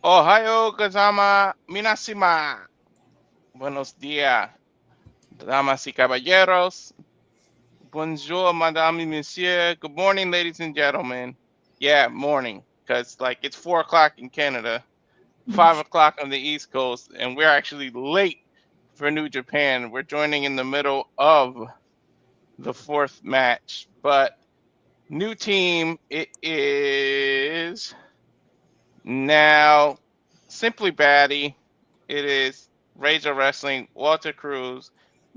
Ohayo gozaimasu, minasima. Buenos dias, damas y caballeros. Bonjour, madame et monsieur. Good morning, ladies and gentlemen. Yeah, morning, because like it's 4 o'clock in Canada, 5 o'clock on the East Coast, and we're actually late for New Japan. We're joining in the middle of the fourth match, but new team. It is now Simply Batty. It is Razor Wrestling, Walter Cruz,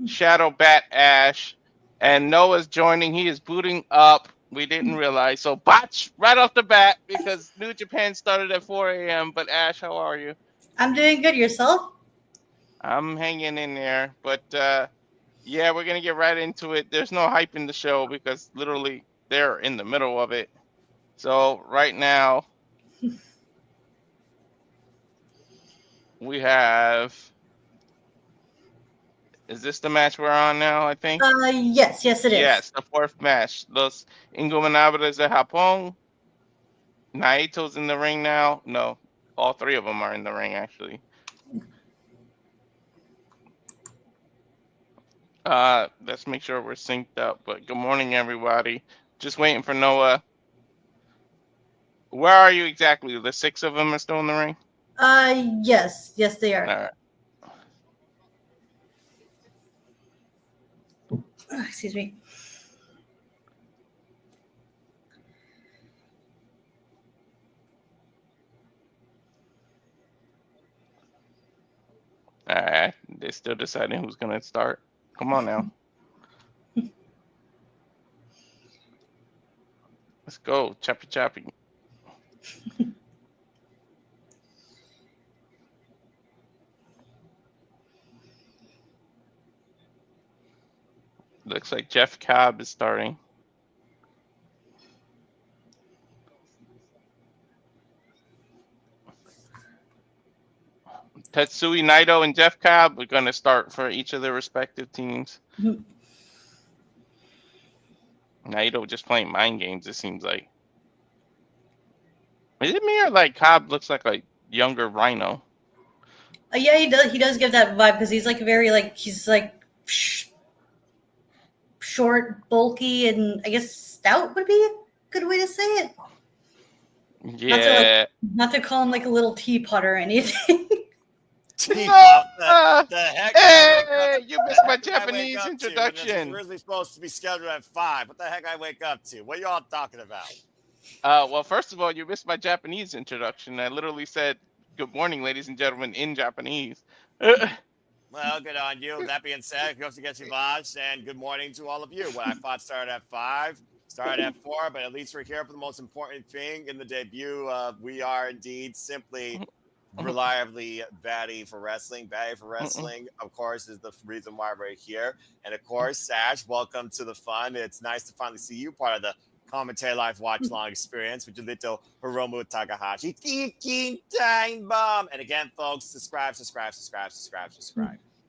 Shadow Bat Ash, and Noah's joining. He is booting up. We didn't realize. So botch right off the bat because New Japan started at 4 a.m. But Ash, how are you? I'm doing good. Yourself? I'm hanging in there. But yeah, we're going to get right into it. There's no hype in the show because literally they're in the middle of it. So right now we have. Is this the match we're on now? I think. Yes, it is. Yes, the fourth match. Los Ingobernables de Japon. Naito's in the ring now. No, all three of them are in the ring actually. Let's make sure we're synced up. But good morning, everybody. Just waiting for Noah. Where are you exactly? The six of them are still in the ring. Yes, they All are. right. Excuse me. All right. They're still deciding who's gonna start. Come on now. Let's go. Choppy choppy. Looks like Jeff Cobb is starting. Tetsuya, Naito, and Jeff Cobb are going to start for each of their respective teams. Naito just playing mind games, it seems like. Is it me or like Cobb looks like a younger Rhino? Yeah, he does. He does give that vibe because he's like very he's like short, bulky, and I guess stout would be a good way to say it. Yeah. Not to call him like a little teapot or anything. No! The heck? Hey, you missed my Did I wake Japanese up to when this was introduction. originally supposed to be scheduled at 5. What the heck I wake up to? What y'all talking about? Well, first of all, you missed my Japanese introduction. I literally said, "Good morning, ladies and gentlemen," in Japanese. Well, good on you. That being said, Yoshi gets you lodged, and good morning to all of you. What I thought started at 5, started at 4, but at least we're here for the most important thing in the debut. We are indeed simply reliably Batty for wrestling. Batty for wrestling, of course, is the reason why we're here. And of course, Sash, welcome to the fun. It's nice to finally see you part of the commentary live watch long experience with your little Hiromu Takahashi. Time bomb. And again, folks, subscribe.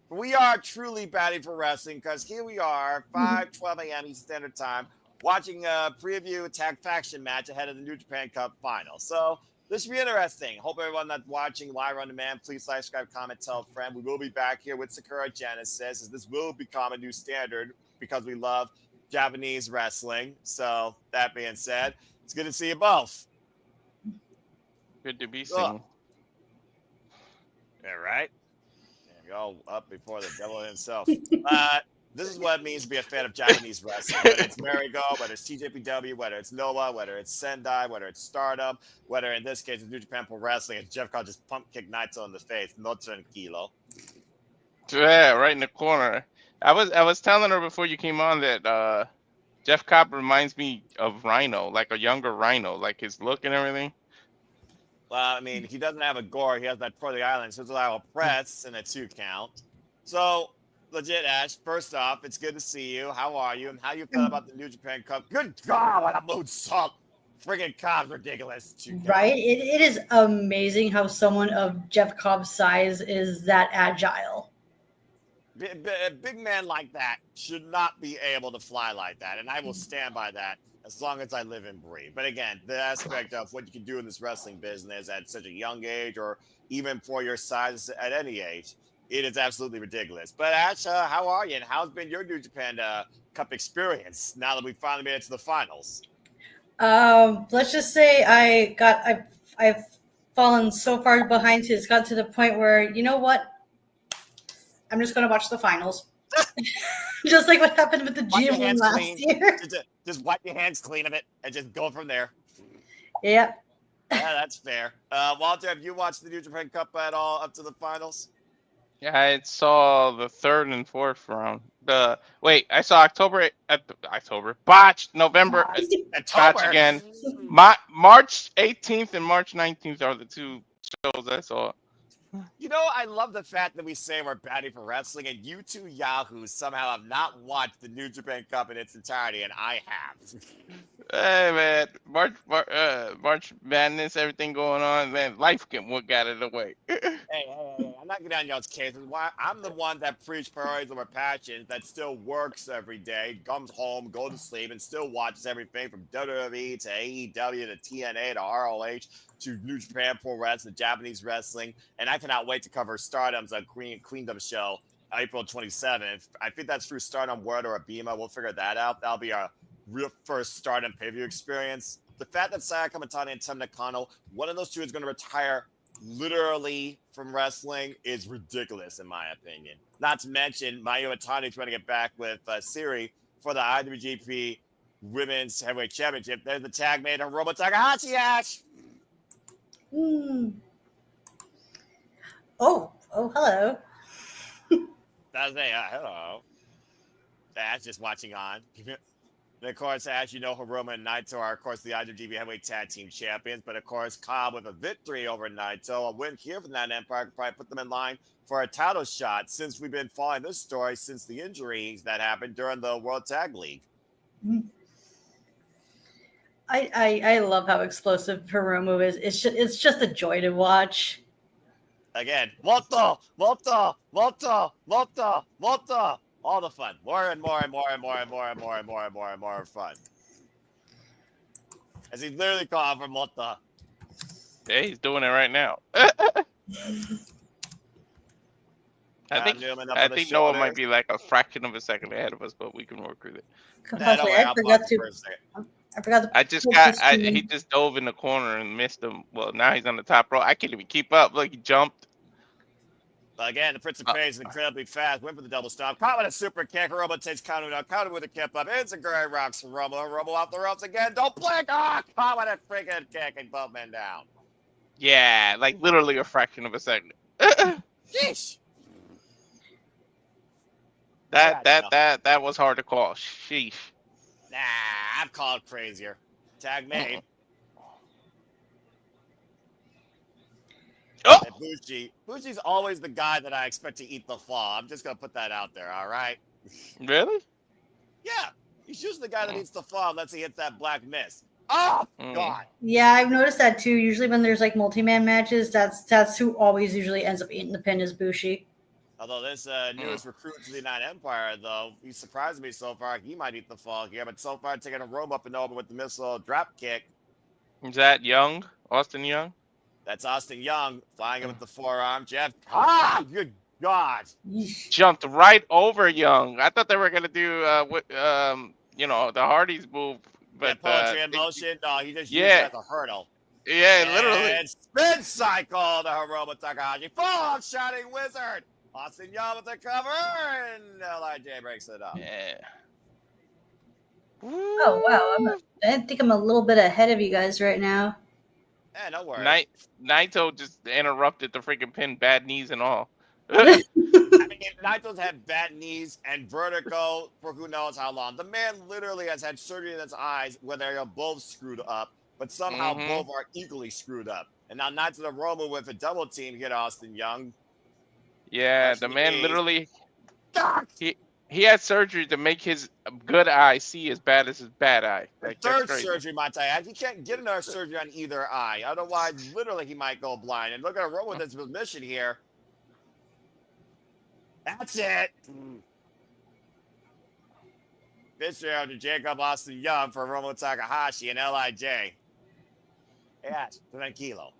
We are truly Batty for wrestling because here we are, 5:12 a.m. Eastern Standard Time, watching a preview tag faction match ahead of the New Japan Cup final. So this should be interesting. Hope everyone that's watching live on demand, please like, subscribe, comment, tell a friend. We will be back here with Sakura Genesis, as this will become a new standard because we love Japanese wrestling. So that being said, it's good to see you both. Good to be seen. Yeah, right? There you go, up before the devil himself. This is what it means to be a fan of Japanese wrestling. Whether it's Marigo, whether it's TJPW, whether it's Noah, whether it's Sendai, whether it's Stardom, whether in this case it's New Japan Pro Wrestling, and Jeff Cobb just pump kick Naito in the face. No tranquilo. Yeah, right in the corner. I was telling her before you came on that Jeff Cobb reminds me of Rhino, like a younger Rhino, like his look and everything. Well, I mean, he doesn't have a gore. He has that for the island, so it's allowed a press and a 2 count. So, legit, Ash, first off, it's good to see you. How are you? And how you feel about the New Japan Cup? Good God, what a mood suck. Friggin' Cobb's ridiculous. Right? It is amazing how someone of Jeff Cobb's size is that agile. A big man like that should not be able to fly like that, and I will stand by that as long as I live and breathe. But again, the aspect of what you can do in this wrestling business at such a young age, or even for your size at any age, it is absolutely ridiculous. But Ash, how are you? And how's been your New Japan Cup experience now that we finally made it to the finals? Let's just say I've fallen so far behind it's got to the point where, you know what? I'm just gonna watch the finals. Just like what happened with the GM last year. Just wipe your hands clean of it and just go from there. Yep. Yeah, that's fair. Walter, have you watched the New Japan Cup at all up to the finals? Yeah, I saw the 3rd and 4th round. I saw October, botched November, botched again. March 18th and March 19th are the 2 shows I saw. You know, I love the fact that we say we're baddie for wrestling, and you two yahoos somehow have not watched the New Japan Cup in its entirety, and I have. Hey man, March Madness, everything going on, man. Life got it away. Hey, I'm not getting on y'all's cases. Why? I'm the one that preaches priorities over passions, that still works every day, comes home, goes to sleep, and still watches everything from WWE to AEW to TNA to ROH to New Japan Pro Wrestling, Japanese wrestling, and I cannot wait to cover Stardom's Queendom show April 27th. I think that's through Stardom World or Abema. We'll figure that out. That'll be our real first Stardom pay-per-view experience. The fact that Saya Kamatani and Tam Nakano, one of those two is going to retire literally from wrestling is ridiculous, in my opinion. Not to mention, Mayu Iwatani trying to get back with Siri for the IWGP Women's Heavyweight Championship. There's the tag mate of Hiromu Takahashi, Ash. Oh, hello. That's hello. Ash just watching on. And of course, as you know, Hiromu and Naito are, of course, the IWGP Heavyweight Tag Team Champions. But of course, Cobb with a victory over Naito, a win here from that Empire, could probably put them in line for a title shot, since we've been following this story since the injuries that happened during the World Tag League. I love how explosive Hiromu is. It's just a joy to watch. Again, Moto. All the fun. More and more fun. As he literally called for Moto. Yeah, he's doing it right now. I think Noah might be like a fraction of a second ahead of us, but we can work with it. I forgot to. He just dove in the corner and missed him. Well, now he's on the top row. I can't even keep up. Look, he jumped. Again, the Prince of Pain is incredibly fast. Went for the double stomp. Caught with a super kick. Hiromu takes counter down. Counter with a kip up. It's a great rocks from Hiromu. Hiromu off the ropes again. Don't blink. Caught with a freaking kick and both men down. Yeah, like literally a fraction of a second. Sheesh. That was hard to call. Sheesh. Nah, I've called crazier. Tag made. Oh! Bushi's always the guy that I expect to eat the fall. I'm just going to put that out there, all right? Really? Yeah. He's usually the guy that eats the fall unless he hits that black mist. Oh, God. Yeah, I've noticed that too. Usually when there's like multi-man matches, that's who always usually ends up eating the pin is Bushi. Although this newest recruit to the United Empire, though, he surprised me so far. He might eat the fall here, but so far taking a rope up and over with the missile drop kick. Is that Young? Austin Young? That's Austin Young flying in with the forearm. Jeff, good God. Jumped right over Young. I thought they were going to do, the Hardys move. But poetry in motion. No, he just used it as a hurdle. Yeah, and literally. Spin cycle to Hiromu Takahashi. Fall Shining Wizard. Austin Young with the cover, and LIJ breaks it up. Yeah. Oh, wow. I think I'm a little bit ahead of you guys right now. Yeah, no worries. Naito just interrupted the freaking pin, bad knees and all. I mean, Naito's had bad knees and vertigo for who knows how long. The man literally has had surgery in his eyes where they are both screwed up, but somehow both are equally screwed up. And now Naito the Roman with a double team hit Austin Young. Yeah, the man literally he had surgery to make his good eye see as bad as his bad eye. Like, third surgery, might I add. He can't get another surgery on either eye. Otherwise, literally, he might go blind. And look at Roman with his mission here. That's it. Victory over Jacob Austin Young for Hiromu Takahashi and LIJ. Yeah, tranquilo.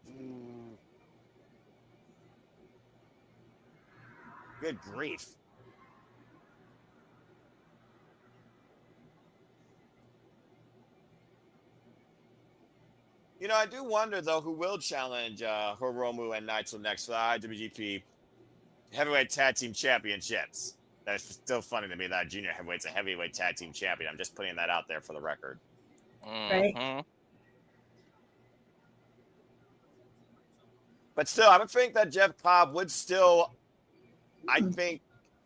Good grief. You know, I do wonder, though, who will challenge Hiromu and Naito next for the IWGP Heavyweight Tag Team Championships. That's still funny to me that Junior Heavyweight's a Heavyweight Tag Team Champion. I'm just putting that out there for the record. Right. But still, I would think that Jeff Cobb would still, I think,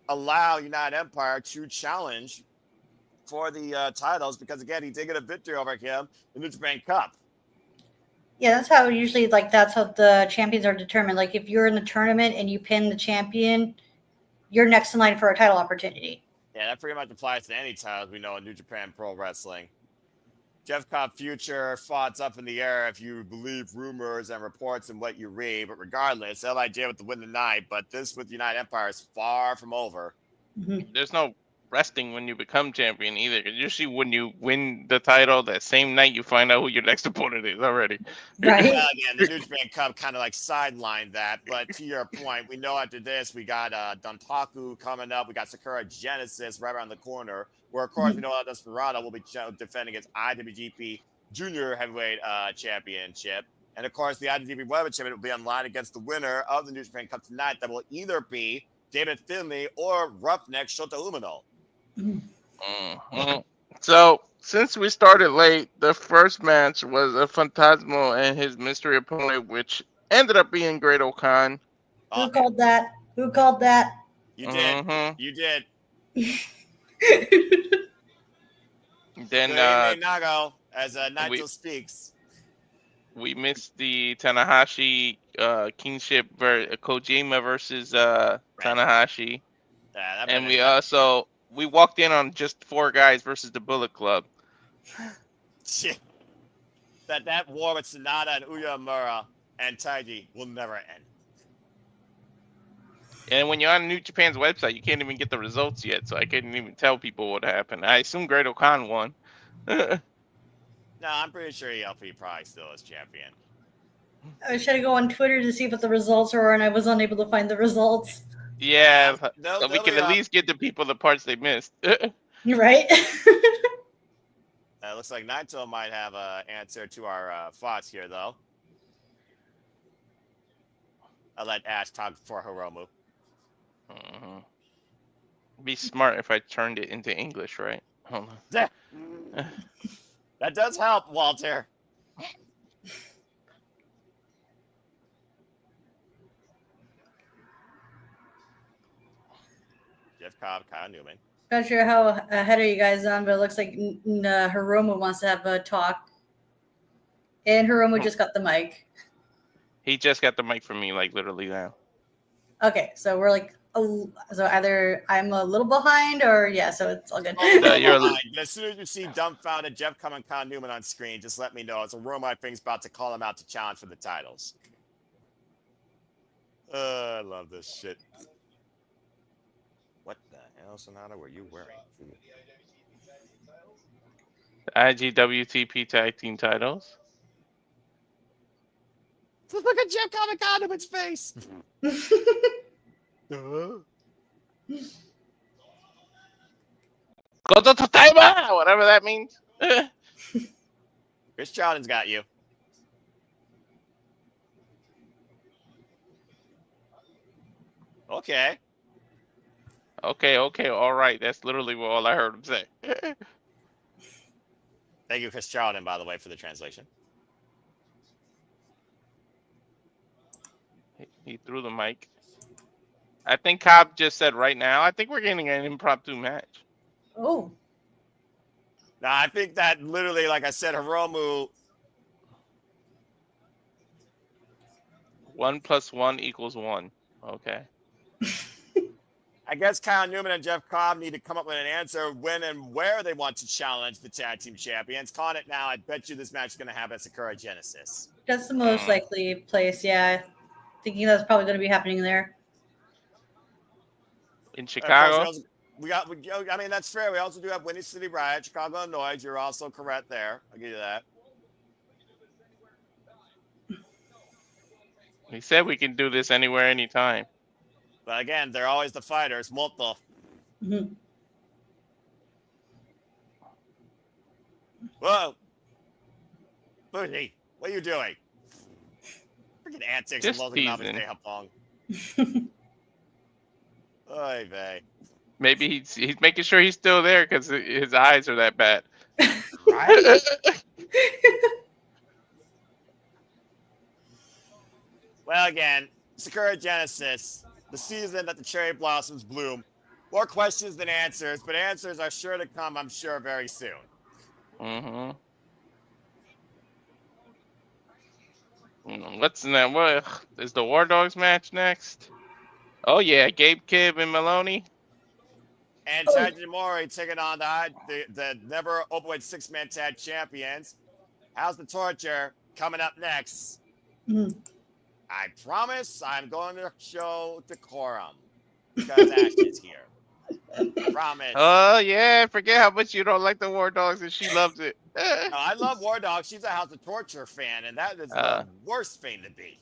allow United Empire to challenge for the titles because, again, he did get a victory over him in the Japan Cup. Yeah, that's how usually, like, that's how the champions are determined. Like, if you're in the tournament and you pin the champion, you're next in line for a title opportunity. Yeah, that pretty much applies to any titles we know in New Japan Pro Wrestling. Jeff Cobb future thought's up in the air if you believe rumors and reports and what you read. But regardless, LIJ with the win tonight. But this with United Empire is far from over. Mm-hmm. There's no resting when you become champion either. Usually when you win the title, that same night you find out who your next opponent is already. Right. Well, again, the New Japan Cup kind of like sidelined that. But to your point, we know after this, we got Dontaku coming up. We got Sakura Genesis right around the corner. Where, of course, we know that Desperado will be defending its IWGP Junior Heavyweight Championship. And, of course, the IWGP Welterweight Championship will be on line against the winner of the New Japan Cup tonight. That will either be David Finlay or Roughneck Shota Umino. So, since we started late, the first match was a Phantasmo and his mystery opponent, which ended up being Great Okan. Who called that? Who called that? You did. You did. Then Nago, as Naito speaks. We missed the Tanahashi Kingship Kojima versus Tanahashi. Yeah, and we walked in on just 4 guys versus the Bullet Club. that war with Sonata and Uyamura and Taiji will never end. And when you're on New Japan's website, you can't even get the results yet, so I couldn't even tell people what happened. I assume Great Okan won. No, I'm pretty sure ELP probably still is champion. I was trying to go on Twitter to see what the results were, and I was unable to find the results. Yeah, so we can at least get the people the parts they missed. Right? Looks like Naito might have an answer to our thoughts here, though. I'll let Ash talk for Hiromu. Be smart if I turned it into English, right? Hold on. That does help, Walter. Jeff Cobb, Kyle Newman. Not sure how ahead are you guys on, but it looks like Hiromu wants to have a talk. And Hiromu just got the mic. He just got the mic from me, like, literally now. Okay, so we're like, so either I'm a little behind or, yeah, so it's all good. As soon as you see dumbfounded Jeff Cobb and Kyle Newman on screen, just let me know. It's a rumor I think's about to call him out to challenge for the titles. I love this shit. What the hell, Sonata, were you wearing? The IGWTP Tag Team titles. Look at Jeff Cobb and Kyle Newman's face. Goto to timer! Whatever that means. Chris Charlton's got you. Okay. Okay, all right. That's literally all I heard him say. Thank you, Chris Charlton, by the way, for the translation. He threw the mic. I think Cobb just said right now, I think we're getting an impromptu match. Oh. No, I think that literally, like I said, Hiromu. 1 + 1 = 1. Okay. I guess Kyle Newman and Jeff Cobb need to come up with an answer when and where they want to challenge the tag team champions. Calling it now, I bet you this match is going to happen at Sakura Genesis. That's the most likely place, yeah. Thinking that's probably going to be happening there. In Chicago? I mean, that's fair. We also do have Windy City Riot, Chicago, Illinois. You're also correct there. I'll give you that. He said we can do this anywhere, anytime. But again, they're always the fighters. Molto. Mhm. Whoa. Tsuji, what are you doing? Freaking antics Just of Logan Namaste teasing. Japon. Oy vey. Maybe he's making sure he's still there because his eyes are that bad. Right? Well, again, Sakura Genesis, the season that the cherry blossoms bloom. More questions than answers, but answers are sure to come, I'm sure, very soon. Mm-hmm. What's in that? What is the War Dogs match next? Oh yeah, Gabe Kidd and Moloney. And Taiji Mori taking on the never openweight 6-man tag champions. How's the torture coming up next? Mhm. I promise I'm going to show decorum because Ash is here. Promise. Oh yeah, forget how much you don't like the War Dogs and she loves it. No, I love War Dog. She's a House of Torture fan, and that is the worst thing to be.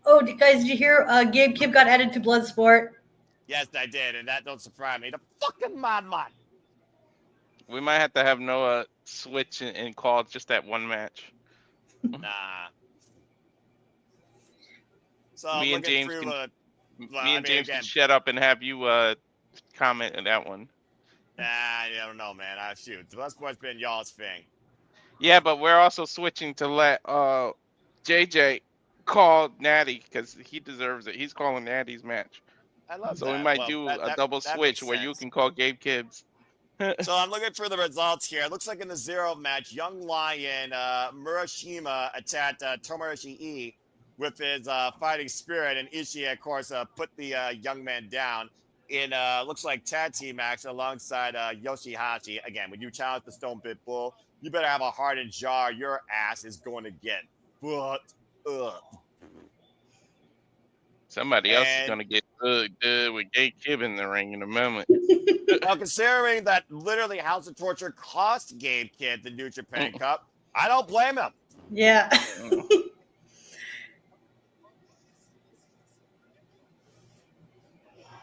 Oh, guys, did you hear Gabe Kidd got added to Bloodsport? Yes, I did, and that don't surprise me. The fucking madman. We might have to have Noah switch and call just that one match. Nah. So Me and James can shut up and have you comment on that one. I don't know, man. Shoot, the Bloodsport's been y'all's thing. Yeah, but we're also switching to let JJ call Natty because he deserves it. He's calling Natty's match. I love so that. we might do a double switch where you can call Gabe Kibbs. So I'm looking for the results here. It looks like in the 0 match, Young Lion Murashima attacked Tomoyoshi E with his fighting spirit, and Ishii, of course, put the young man down in looks like tag team match alongside Yoshihashi. Again, when you challenge the Stone Pit Bull, you better have a hardened jar. Your ass is going to get fucked up. Somebody else is going to get good with Gabe Kidd in the ring in a moment. Well, considering that literally House of Torture cost Gabe Kidd the New Japan Cup, I don't blame him. Yeah.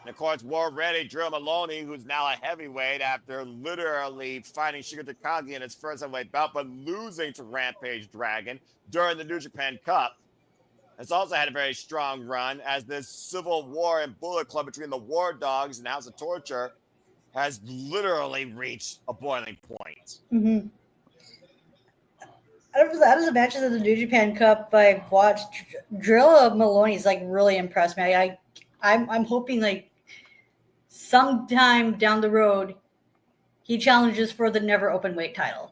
And of course, war ready Drew Moloney, who's now a heavyweight after literally fighting Shingo Takagi in his first heavyweight bout, but losing to Rampage Dragon during the New Japan Cup. Has also had a very strong run as this civil war and Bullet Club between the War Dogs and House of Torture has literally reached a boiling point. Mm-hmm. Out of the matches of the New Japan Cup I've watched, Drilla Moloney's like really impressed me. I'm hoping like sometime down the road he challenges for the never open weight title.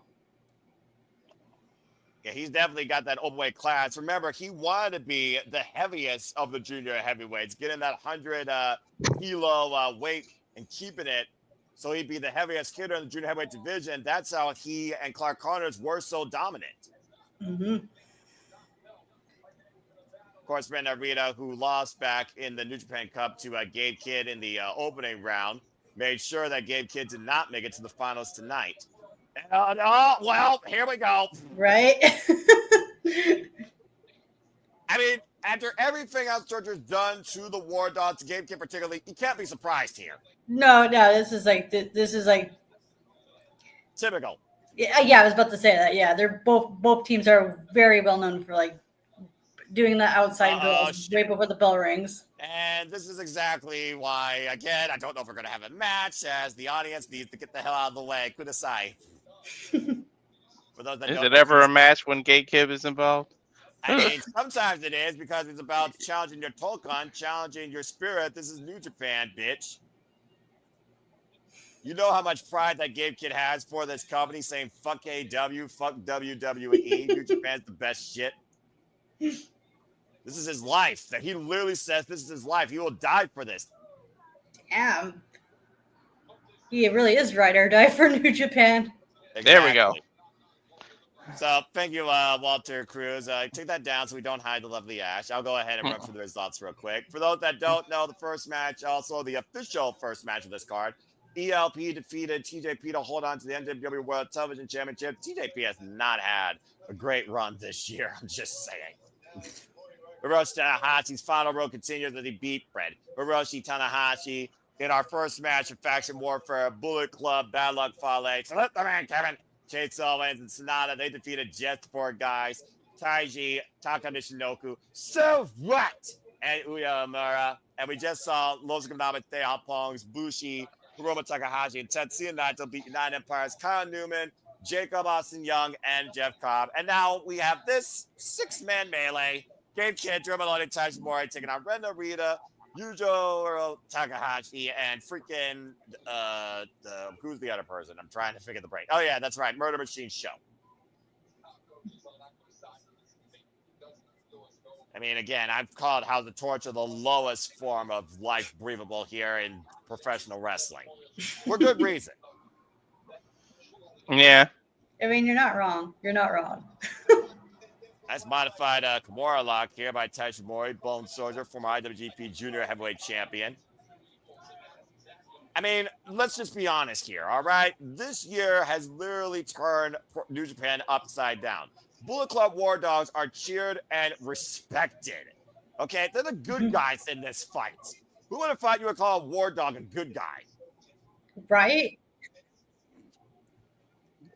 Yeah, he's definitely got that openweight class. Remember, he wanted to be the heaviest of the junior heavyweights, getting that 100 kilo weight and keeping it so he'd be the heaviest hitter in the junior heavyweight division. That's how he and Clark Connors were so dominant. Mm-hmm. Of course, Ren Narita, who lost back in the New Japan Cup to Gabe Kidd in the opening round, made sure that Gabe Kidd did not make it to the finals tonight. Well, here we go. Right? I mean, after everything House of Torture's done to the War Dogs, Gabe Kidd particularly, you can't be surprised here. No, this is like typical. Yeah, I was about to say that. Yeah, they're both teams are very well known for like doing the outside goals way before the bell rings. And this is exactly why, again, I don't know if we're going to have a match, as the audience needs to get the hell out of the way. Kudasai. For those that is it ever a match when Gabe Kidd is involved? I mean, sometimes it is, because it's about challenging your Tolkien, challenging your spirit. This is New Japan, bitch. You know how much pride that Gabe Kidd has for this company, saying fuck AW, fuck WWE. New Japan's the best shit. This is his life. That he literally says this is his life. He will die for this. Damn. He really is ride or die for New Japan. Exactly. There we go. So thank you, Walter Cruz. Take that down so we don't hide the lovely Ash. I'll go ahead and run through the results real quick. For those that don't know, the first match, also the official first match of this card, ELP defeated TJP to hold on to the NWA World Television Championship. TJP has not had a great run this year. I'm just saying. Hiroshi Tanahashi's final road continues as he beat Fred Hiroshi Tanahashi in our first match of Faction Warfare, Bullet Club, Bad Luck Fale. Salute the man, Kevin. Chase Owens and Sonata, they defeated Just 4 guys. Taiji, Taka Nishinoku, So What? And Uyamura. And we just saw Los Ganabe, Tehapongs, Bushi, Hiroma Takahashi, and Tetsuya Naito beat United Empires, Kyle Newman, Jacob Austin Young, and Jeff Cobb. And now we have this 6-man melee. Gabe Kidd, Moloney, Ishimori taking on Ren Narita, Yujiro Takahashi, and freaking who's the other person? I'm trying to figure the break. Oh yeah, that's right, Murder Machine Show. I mean, again, I've called House of Torture the lowest form of life breathable here in professional wrestling. For good reason. Yeah. I mean, you're not wrong. You're not wrong. That's modified Kimura lock here by Ishimori, Bone Soldier, former IWGP Junior Heavyweight Champion. I mean, let's just be honest here, all right? This year has literally turned New Japan upside down. Bullet Club War Dogs are cheered and respected. Okay? They're the good guys in this fight. Who would have thought you would call a War Dog a good guy? Right?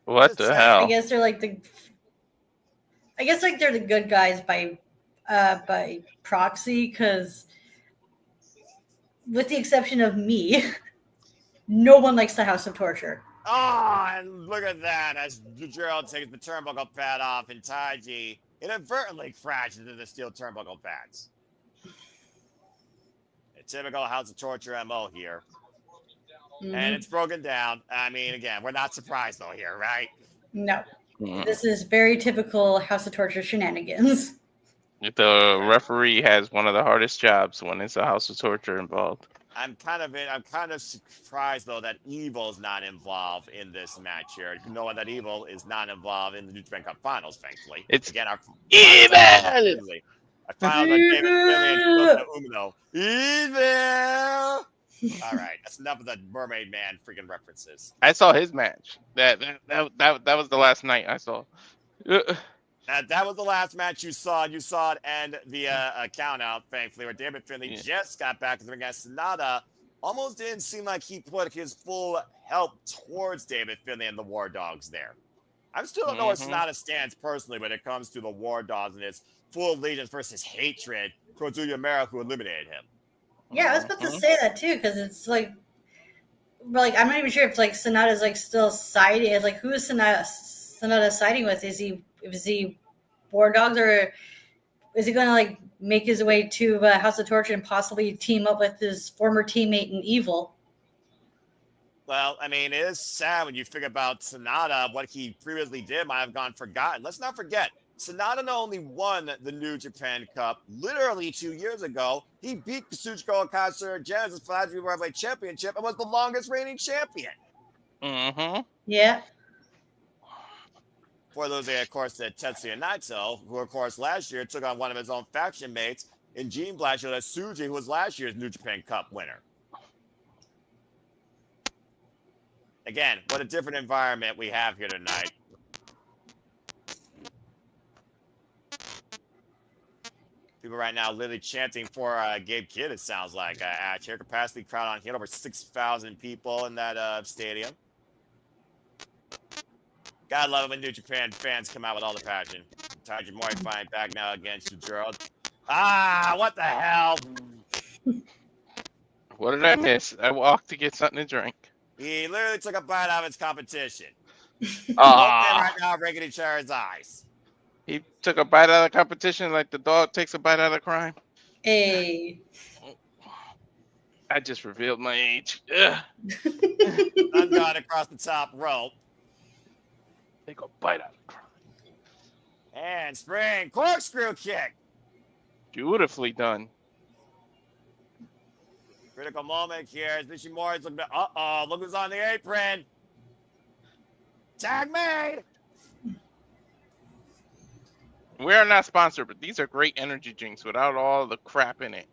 What the hell? I guess they're like they're the good guys by proxy, because with the exception of me, no one likes the House of Torture. Oh, and look at that as Yujiro takes the turnbuckle pad off and Taiji inadvertently crashes into the steel turnbuckle pads. A typical House of Torture MO here. Mm-hmm. And it's broken down. I mean, again, we're not surprised though here, right? No. This is very typical House of Torture shenanigans. The referee has one of the hardest jobs when it's a House of Torture involved. I'm kind of surprised though that Evil is not involved in this match here. Knowing that Evil is not involved in the New Japan Cup Finals, thankfully. It's again our Evil. I found out David Finlay and Umino. Evil. All right, that's enough of the Mermaid Man freaking references. I saw his match. That was the last night I saw. That was the last match you saw. You saw it end via a count out, thankfully, where David Finlay just got back to the ring against Sonata. Almost didn't seem like he put his full help towards David Finlay and the War Dogs there. I still don't know where Sonata stands personally when it comes to the War Dogs and his full allegiance versus hatred towards Uyamura, who eliminated him. Yeah, I was about to say that too, because it's like I'm not even sure if like Sonata's like still siding. It's like, who is Sonata siding with? Is he War Dogs, or is he going to like make his way to House of Torture and possibly team up with his former teammate in Evil? Well, I mean, it is sad when you think about Sonata. What he previously did might have gone forgotten. Let's not forget, Sonata not only won the New Japan Cup literally 2 years ago, he beat Kazuchika Okada Genesis for the Heavyweight Championship and was the longest reigning champion. Yeah. For those, of course, that Tetsuya Naito, who, of course, last year took on one of his own faction mates in Gene Blaster, that's Tsuji, who was last year's New Japan Cup winner. Again, what a different environment we have here tonight. People right now literally chanting for Gabe Kidd, it sounds like. Chair capacity crowd on here, over 6,000 people in that stadium. Gotta love it when New Japan fans come out with all the passion. Taiji Mori fighting back now against Yujiro. What the hell? What did I miss? I walked to get something to drink. He literally took a bite out of his competition. Right now, breaking each other's eyes. He took a bite out of the competition like the dog takes a bite out of crime. Hey. I just revealed my age. Undone across the top rope. Take a bite out of crime. And spring corkscrew kick. Beautifully done. Critical moment here as Ishimori's looking at, look who's on the apron. Tag made. We are not sponsored, but these are great energy drinks without all the crap in it.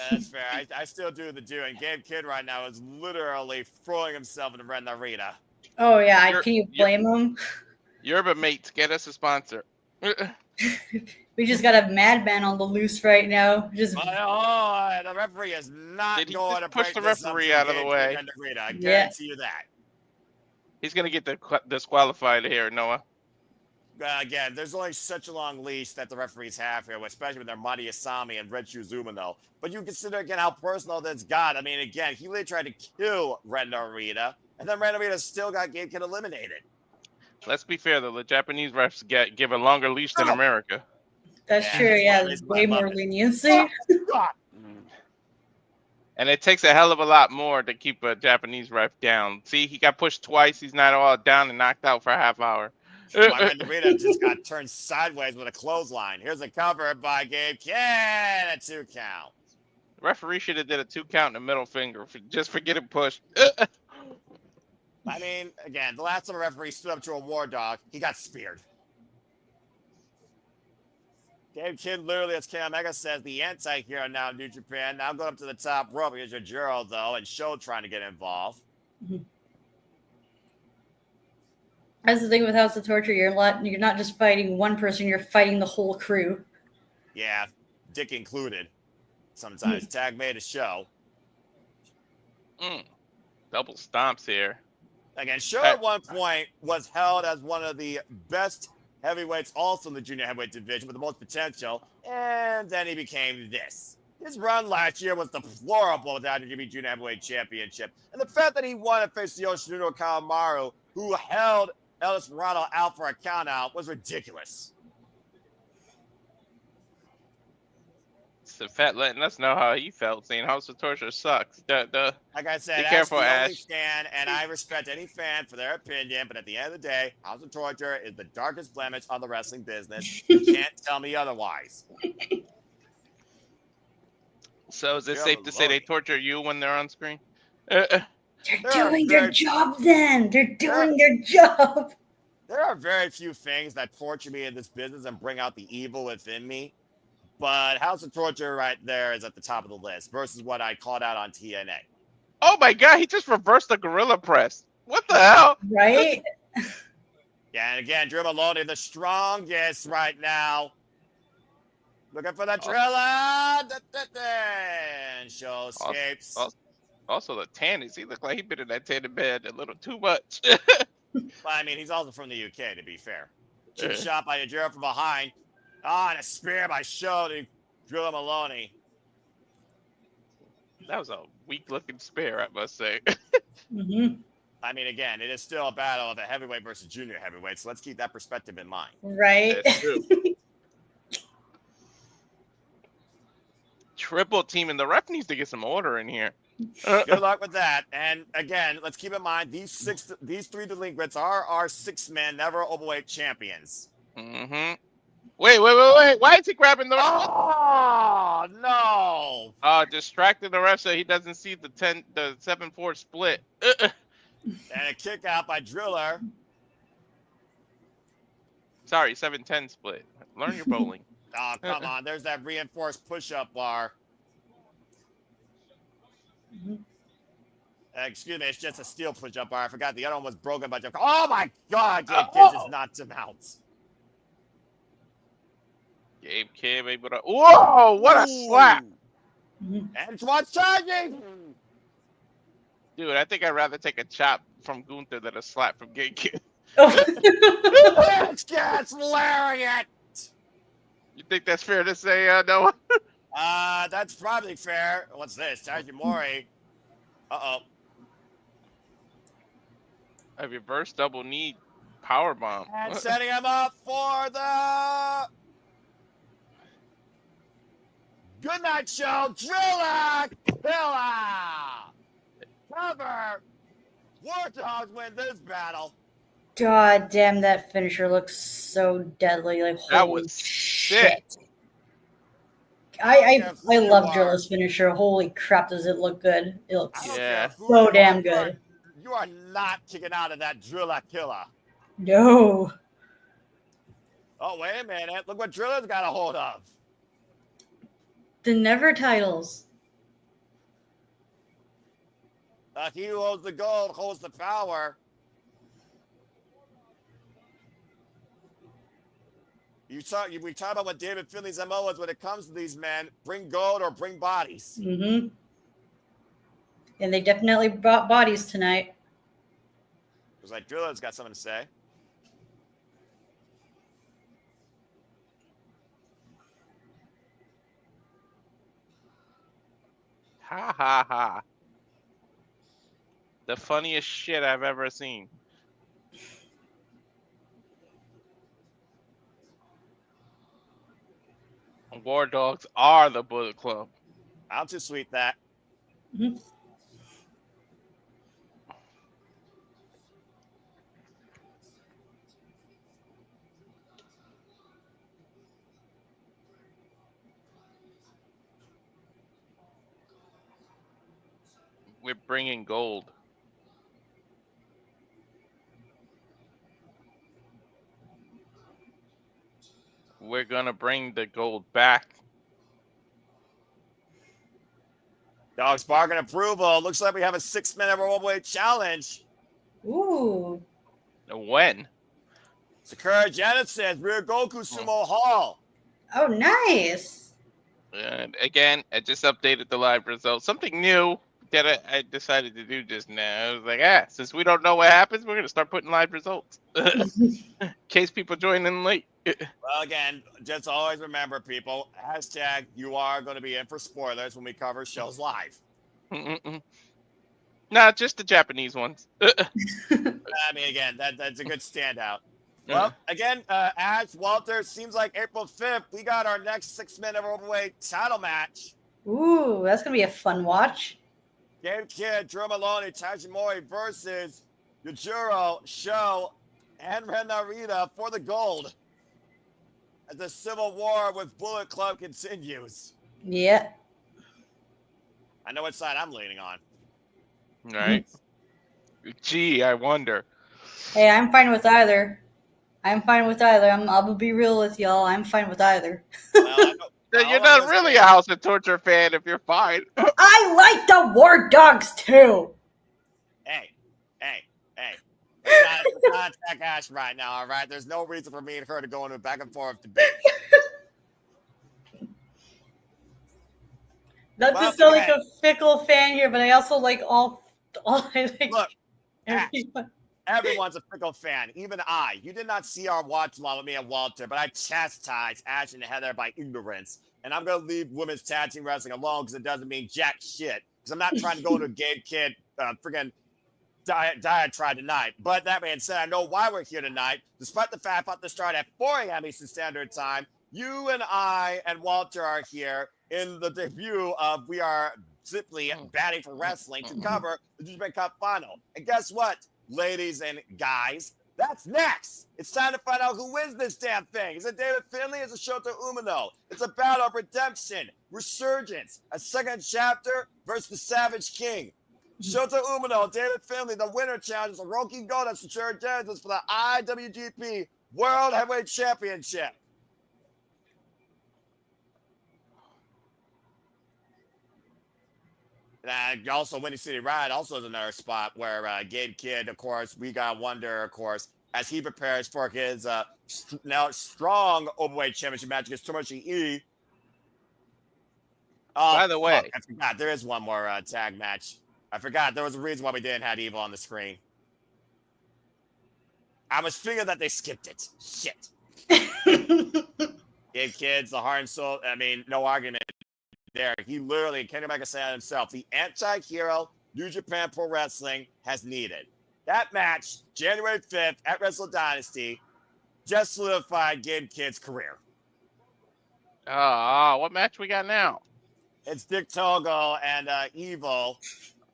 That's fair. I still do the do. And Gabe Kidd right now is literally throwing himself in the red Narita. Oh yeah, You're- can you blame him? Yerba mates, get us a sponsor. We just got a madman on the loose right now. Just Oh, the referee is not Did he going just to push break the this up referee to out of the Gabe way? Kidd and Narita. I Yeah. guarantee you that. He's gonna get disqualified here, Noah. Again, there's only such a long leash that the referees have here, especially with their Mari Asami and Red Shoes Umino. But you consider again how personal this got. I mean, again, he literally tried to kill Red Narita, and then Red Narita still got Gabe Kidd eliminated. Let's be fair though, the Japanese refs give a longer leash than America. that's Yeah, true. that's Yeah, one there's reason why I way love more it. leniency. God. And it takes a hell of a lot more to keep a Japanese ref down. See, he got pushed twice. He's not all down and knocked out for a half hour. My Red Narita just got turned sideways with a clothesline. Here's a cover by Gabe Kidd, a 2 count. Referee should have did a 2 count in the middle finger just for getting pushed. I mean, again, the last time a referee stood up to a war dog, he got speared. Gabe Kidd literally, as K Omega says, the anti-hero now in New Japan. Now going up to the top rope because Yujiro, though, and Shota trying to get involved. That's the thing with House of Torture. You're not just fighting one person. You're fighting the whole crew. Yeah, Dick included. Sometimes tag made a show. Double stomps here. Again, Shota at one point was held as one of the best heavyweights also in the junior heavyweight division with the most potential, and then he became this. His run last year was deplorable with the IWGP Junior Heavyweight Championship, and the fact that he won and faced Yoshinobu Kanemaru, who held El Desperado out for a countout, was ridiculous. The Fat letting us know how he felt, saying House of Torture sucks. Like I said, Be as careful, the only Ash. fan, and I respect any fan for their opinion, but at the end of the day, House of Torture is the darkest blemish on the wrestling business. You can't tell me otherwise. So is it Yeah, safe to say they Moloney. torture you when they're on screen? They're There are doing their very- job then. They're doing their job. There are very few things that torture me in this business and bring out the evil within me. But House of Torture right there is at the top of the list versus what I called out on TNA. Oh my god, he just reversed the gorilla press. What the hell? Right? Yeah, and again, Drew Moloney, the strongest right now. Looking for the Drilla. And show escapes. Also, the tannies. He looked like he'd been in that tanning bed a little too much. Well, I mean, he's also from the UK, to be fair. Cheap shot by Yujiro from behind. And a spear by Shota to Drilla Moloney. That was a weak-looking spear, I must say. I mean, again, it is still a battle of a heavyweight versus junior heavyweight, so let's keep that perspective in mind. Right? That's true. Triple team, and the ref needs to get some order in here. Good luck with that. And again, let's keep in mind these three delinquents are our 6-man never overweight champions. Wait. Why is he grabbing the ref? Oh no! Distracting the ref so he doesn't see the 7-4 split. And a kick out by Driller. Sorry, 7-10 split. Learn your bowling. Oh, come on. There's that reinforced push-up bar. Excuse me, it's just a steel push-up bar. I forgot the other one was broken by Jeff. Oh my God, Gabe Kidd just knocked him out. Gabe Kidd able to. Whoa! What a slap! And it's what's charging. Dude, I think I'd rather take a chop from Gunther than a slap from Gabe Kidd. It's gets lariat. You think that's fair to say, Noah? That's probably fair. What's this? Taiji Mori. Uh-oh. A reverse double knee power bomb. And setting him up for the Good Night Show. Drilla Killer. Cover. Warthogs win this battle. God damn, that finisher looks so deadly. Like, That holy was shit. sick. I love Drilla's finisher. Holy crap, does it look good? It looks Yeah. so damn good. You are not kicking out of that Drilla Killer. No. Oh, wait a minute. Look what Drilla's got a hold of. The Never titles. He who holds the gold holds the power. We talk about what David Finlay's MO is when it comes to these men. Bring gold or bring bodies. Mm-hmm. And they definitely brought bodies tonight. Looks like Drilla's got something to say. Ha ha ha. The funniest shit I've ever seen. War Dogs are the Bullet Club. I'll too sweet that. Mm-hmm. We're bringing gold. We're gonna bring the gold back. Dogs bargain approval. Looks like we have a 6-minute worldwide challenge. Ooh. When? Sakura Genesis, Rear Goku Sumo Hall. Oh, nice. And again, I just updated the live results. Something new that I decided to do just now. I was like, since we don't know what happens, we're gonna start putting live results. In case people join in late. Well, again, just always remember, people, hashtag you are going to be in for spoilers when we cover shows live. Nah, just the Japanese ones. I mean, again, that's a good standout. Well, again, Ash, Walter, seems like April 5th, we got our next 6-minute overweight title match. Ooh, that's going to be a fun watch. Gabe Kidd, Drew Moloney, Taiji versus Yujiro, Sho, and Narita for the gold. As the civil war with Bullet Club continues. Yeah. I know which side I'm leaning on. Right. Gee, I wonder. Hey, I'm fine with either. I'll be real with y'all. I'm fine with either. Well, You're not really a House of Torture fan if you're fine. I like the War Dogs too. Hey. Let's not attack Ash right now, all right? There's no reason for me and her to go into a back and forth debate. Not to sound like a fickle fan here, but I also like all I like. Look, everyone's a fickle fan, even I. You did not see our watch along with me and Walter, but I chastised Ash and Heather by ignorance. And I'm going to leave women's tag team wrestling alone because it doesn't mean jack shit. Because I'm not trying to go into a Gabe Kidd friggin' diatribe tonight. But that being said, I know why we're here tonight. Despite the fact that the start at 4 a.m. Eastern Standard Time, you and I and Walter are here in the debut of We Are Simply Batting for Wrestling to cover the Japan Cup Final. And guess what, ladies and guys? That's next. It's time to find out who wins this damn thing. Is it David Finlay? Is it Shota Umino? It's a battle of redemption, resurgence, a second chapter versus the Savage King. Shota Umino, David Finlay, the winner challenges Hirooki Goto and Sakura Genesis for the IWGP World Heavyweight Championship. And also, Windy City Ride also is another spot where Gabe Kidd, of course, we got wonder, of course, as he prepares for his now strong overweight championship match against Tomoshi E. By the way, I forgot there is one more tag match. I forgot there was a reason why we didn't have Evil on the screen. I was figuring that they skipped it. Shit. Gabe Kidd's the heart and soul. I mean, no argument there. He literally, Kanemaru said himself, the anti-hero New Japan Pro Wrestling has needed. That match, January 5th at Wrestle Dynasty, just solidified Gabe Kidd's career. what match we got now? It's Dick Togo and Evil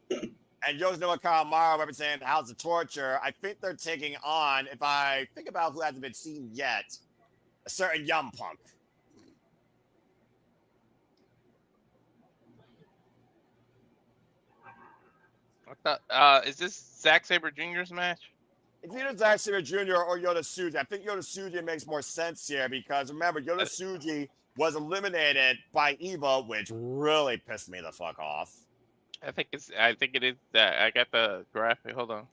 and Yoshinobu Kanemaru representing House of Torture. I think they're taking on, if I think about who hasn't been seen yet, a certain Young Punk. Is this Zack Sabre Jr.'s match? It's either Zack Sabre Jr. or Yota Tsuji. I think Yota Tsuji makes more sense here because remember, Yota Tsuji was eliminated by Evo, which really pissed me the fuck off. I think it is that. I got the graphic. Hold on.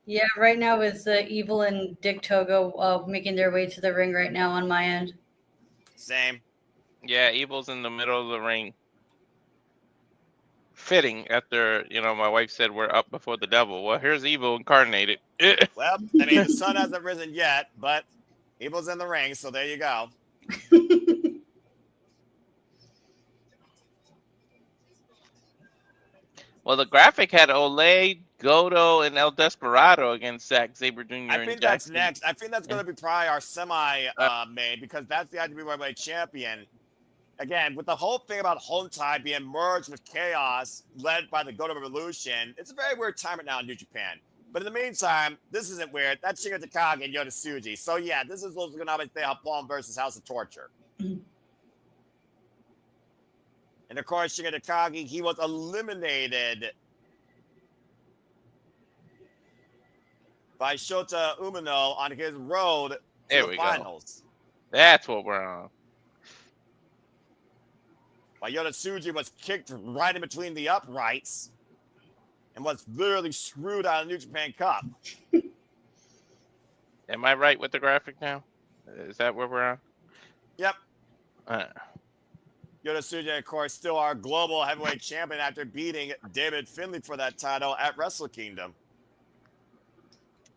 Yeah, right now it's Evil and Dick Togo making their way to the ring right now on my end. Same. Yeah, Evil's in the middle of the ring. Fitting after, my wife said we're up before the devil. Well, here's Evil incarnated. Well, I mean, the sun hasn't risen yet, but Evil's in the ring, so there you go. Well, the graphic had Oleg, Goto, and El Desperado against Zack, Sabre Jr. I and think Jack. that's next. I think that's going to be probably our semi main because that's the IWGP Worldwide Champion. Again, with the whole thing about Hontai being merged with Chaos, led by the Goto Revolution, it's a very weird time right now in New Japan. But in the meantime, this isn't weird. That's Shingo Takagi and Yota Tsuji. So yeah, this is what's going to be Japon versus House of Torture. And of course, Shingo Takagi, he was eliminated by Shota Umino on his road to the finals. Go. That's what we're on. While Yota Tsuji was kicked right in between the uprights and was literally screwed out of the New Japan Cup. Am I right with the graphic now? Is that where we're on? Yep. Yota Tsuji, of course, still our global heavyweight champion after beating David Finlay for that title at Wrestle Kingdom.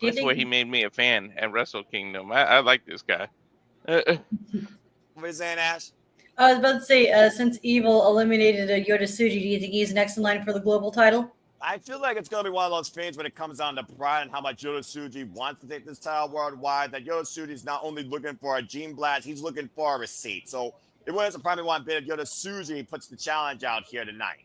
That's where he made me a fan at Wrestle Kingdom. I like this guy. What are you saying, Ash? I was about to say, since Evil eliminated Yota Tsuji, do you think he's next in line for the global title? I feel like it's going to be one of those things when it comes down to pride and how much Yota Tsuji wants to take this title worldwide, that Yota Tsuji is not only looking for a gene blast, he's looking for a receipt. So it wouldn't surprise me one bit if Yota Tsuji puts the challenge out here tonight.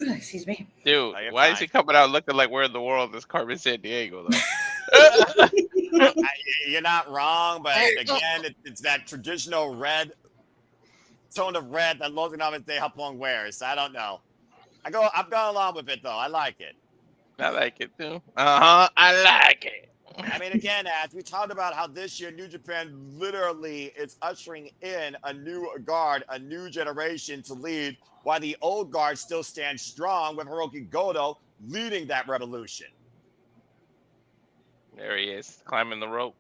Excuse me. Dude, why is he coming out looking like where in the world is Carmen Sandiego, though? You're not wrong, but again, it's that traditional red tone of red that Los Ingobernables de Japon wears. I don't know. I've gone along with it, though. I like it. I like it, too. I like it. I mean, again, as we talked about how this year New Japan literally is ushering in a new guard, a new generation to lead, while the old guard still stands strong with Hirooki Goto leading that revolution. There he is, climbing the rope.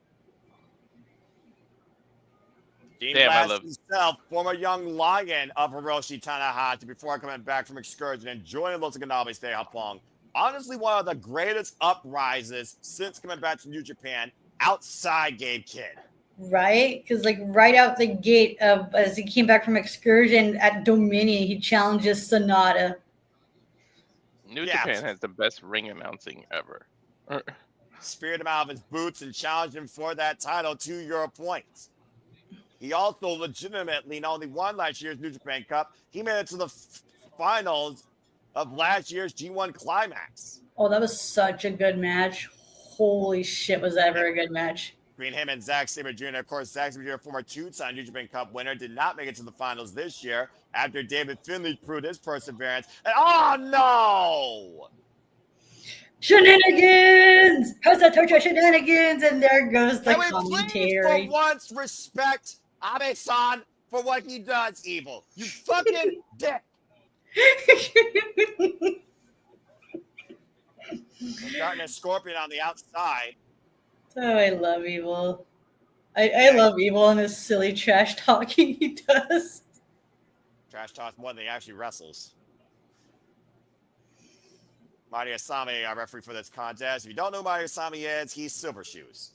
Gene Blast himself, former young lion of Hiroshi Tanahashi before coming back from excursion and joining Los Ingobernables de Japon. Honestly, one of the greatest uprises since coming back to New Japan outside Gabe Kidd. Right? Because, right out the gate, as he came back from excursion at Dominion, he challenges Sonata. New Japan has the best ring announcing ever. Speared him out of his boots and challenged him for that title to Euro points. He also legitimately not only won last year's New Japan Cup, he made it to the finals of last year's G1 Climax. Oh, that was such a good match. Holy shit, was that ever a good match. Between him and Zack Sabre Jr. Of course, Zack Sabre Jr., former two-time New Japan Cup winner, did not make it to the finals this year after David Finlay proved his perseverance. And oh no! Shenanigans! How's that torture shenanigans? And there goes the commentary. Please, for once, respect Abe-san for what he does, Evil. You fucking dick. Starting a scorpion on the outside. Oh, I love Evil. I love Evil and his silly trash talking he does. Trash talk more than he actually wrestles. Marty Asami, our referee for this contest. If you don't know who Marty Asami is, he's Silver Shoes.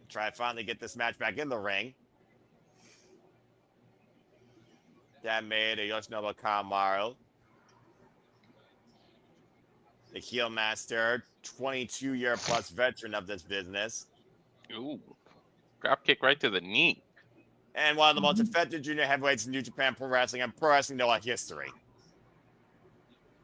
Try to finally get this match back in the ring. That made a Yoshinobu Kanemaru. The heel master, 22-year plus veteran of this business. Ooh, drop kick right to the knee. And one of the most effective junior heavyweights in New Japan Pro Wrestling and Pro Wrestling Noah history.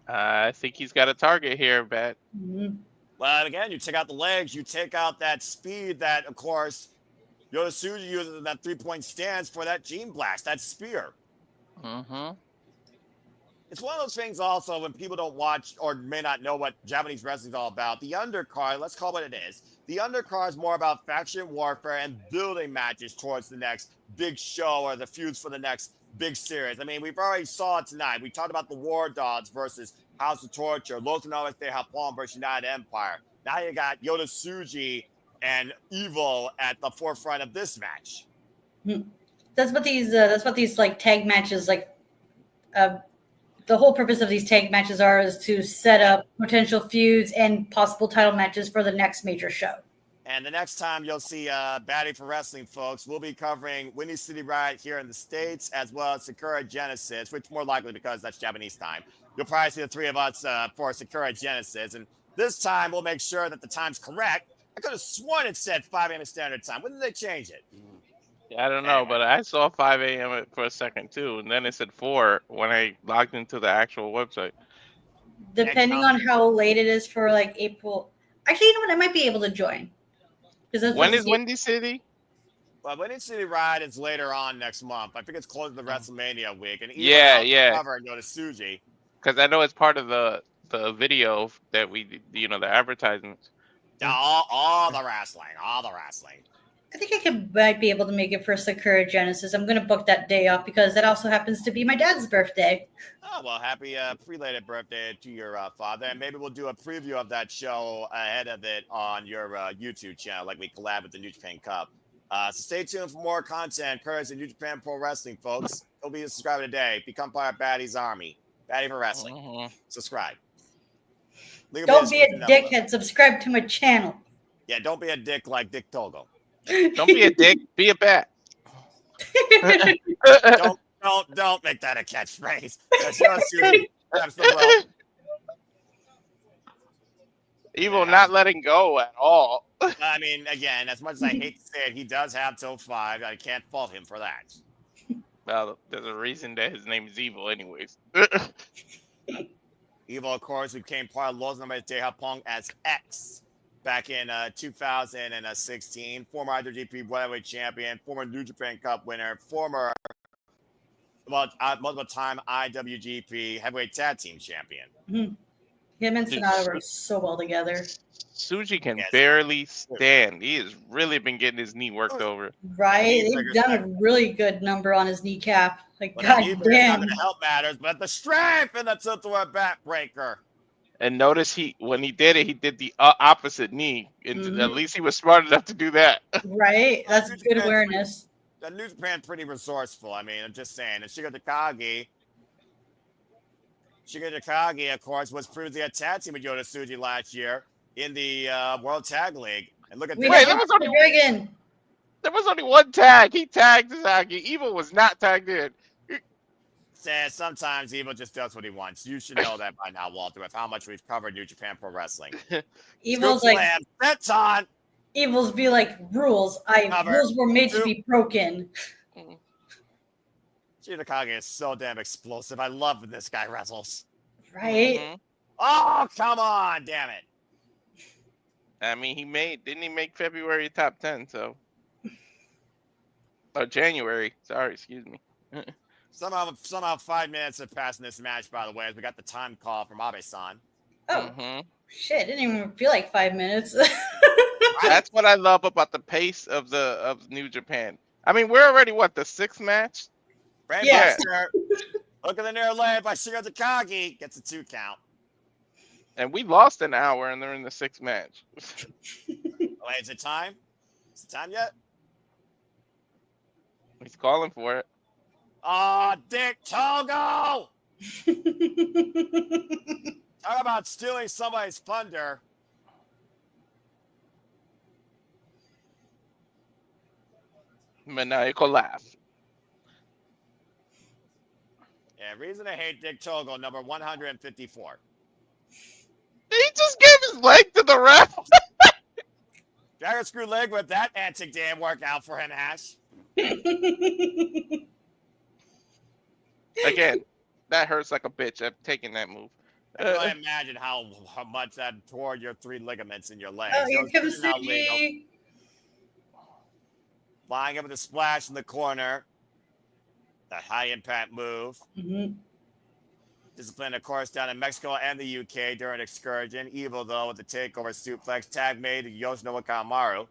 I think he's got a target here, Bet. Mm-hmm. Well, again, you take out the legs, you take out that speed that, of course, Yota Tsuji uses in that three-point stance for that gene blast, that spear. Mm-hmm. it's one of those things also when people don't watch or may not know what Japanese wrestling is all about. The undercard, let's call it what it is. The undercard is more about faction warfare and building matches towards the next big show or the feuds for the next big series. I mean, we've already saw it tonight. We talked about the War Dogs versus House of Torture, Los Noves de Japon versus United Empire. Now you got Yota Tsuji and Evil at the forefront of this match. That's what these like tag matches like. The whole purpose of these tag matches is to set up potential feuds and possible title matches for the next major show. And the next time you'll see Baddie for Wrestling, folks, we'll be covering Windy City Riot here in the States, as well as Sakura Genesis, which more likely because that's Japanese time. You'll probably see the three of us for Sakura Genesis. And this time we'll make sure that the time's correct. I could have sworn it said 5 a.m. Standard Time. When did they change it? I don't know, but I saw 5 a.m. for a second too, and then it said 4 when I logged into the actual website. Depending on how late it is for like April. Actually, you know what? I might be able to join. When is Windy City? Well, Windy City Ride is later on next month. I think it's close to the WrestleMania week. And cover and go to Tsuji. Because I know it's part of the video that we, the advertisements. All the wrestling. I think I might be able to make it for Sakura Genesis. I'm going to book that day off because that also happens to be my dad's birthday. Oh, well, happy belated birthday to your father. And maybe we'll do a preview of that show ahead of it on your YouTube channel, like we collab with the New Japan Cup. So stay tuned for more content, courtesy of New Japan Pro Wrestling, folks. Go be a subscriber today. Become part of Baddie's Army. Baddie for Wrestling. Subscribe. Don't be a dickhead. Subscribe to my channel. Yeah, don't be a dick like Dick Togo. Don't be a dick. Be a bat. Don't make that a catchphrase. That's the rope. Evil not letting go at all. I mean, again, as much as I hate to say it, he does have till 5. I can't fault him for that. Well, there's a reason that his name is Evil, anyways. Evil, of course, became part of Los Nomes de Japon as X back in 2016. Former IWGP Welterweight Champion, former New Japan Cup winner, former multiple-time IWGP Heavyweight Tag Team Champion. Mm-hmm. Him and Sonata work so well together. Tsuji can barely stand. He has really been getting his knee worked over. Right? They've done a really good number on his kneecap. Like, God damn. Not going to help matters, but the strength and the tilt-to-our backbreaker. And notice when he did it, he did the opposite knee. And at least he was smart enough to do that. Right? That's good awareness. The New Japan pretty resourceful. I mean, I'm just saying. And Shingo Takagi, of course, was previously a tag team with Yota Tsuji last year in the World Tag League. And look at this. Wait, there was only one tag. He tagged Takagi. Evil was not tagged in. Says sometimes Evil just does what he wants. You should know that by now, Walter, with how much we've covered New Japan Pro Wrestling. Evil's like, that's on. Evil's be like, rules were made to be broken. Takagi is so damn explosive. I love when this guy wrestles. Right? Mm-hmm. Oh, come on, damn it. I mean, didn't he make February top 10, so. Oh, January. Sorry, excuse me. Somehow 5 minutes have passed in this match, by the way, as we got the time call from Abe-san. Oh, shit. It didn't even feel like 5 minutes. That's what I love about the pace of New Japan. I mean, we're already, the 6th match? Brainbuster, look at the near leg by Shingo Takagi, gets a 2 count. And we lost an hour, and they're in the 6th match. Wait, is it time? Is it time yet? He's calling for it. Oh, Dick Togo! Talk about stealing somebody's thunder. Maniacal laugh. Yeah, reason to hate Dick Togo, number 154. He just gave his leg to the ref. Dragon screw leg with that antic damn workout for him, Ash. Again, that hurts like a bitch. I've taken that move. I can only imagine how much that tore your 3 ligaments in your legs. Oh, here comes Tsuji. Flying up with a splash in the corner. That high impact move. Mm-hmm. Discipline, of course, down in Mexico and the UK during excursion. Evil, though, with the takeover suplex. Tag made Yoshinobu Kanemaru.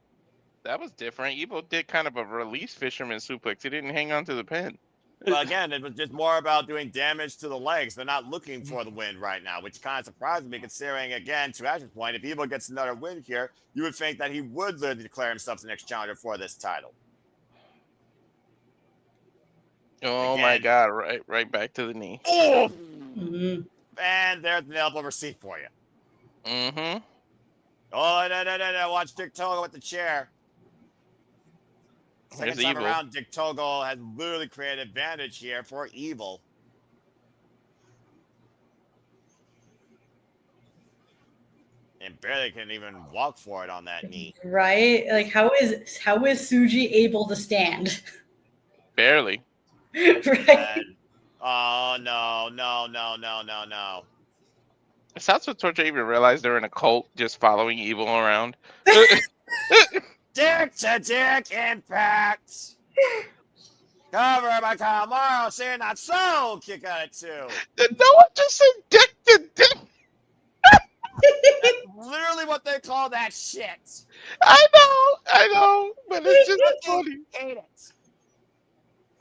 That was different. Evil did kind of a release fisherman suplex. He didn't hang on to the pin. Well, again, it was just more about doing damage to the legs. They're not looking for the win right now, which kind of surprised me, considering, again, to Ash's point, if Evil gets another win here, you would think that he would literally declare himself the next challenger for this title. Oh my God! Right back to the knee. Oh! Mm-hmm. And there's an elbow receipt for you. Mm-hmm. Oh, no. Watch Dick Togo with the chair. Second time around, Dick Togo has literally created advantage here for Evil. And barely can even walk for it on that knee. Right? Like, how is Tsuji able to stand? Barely. Right? And, oh, no. It sounds like Torture even realized they're in a cult just following Evil around. Dick to dick impact. Cover by Kanemaru, saying not so. Kick out it too. Did no one just say dick to dick? That's literally what they call that shit. I know, but it's just funny. Hate it.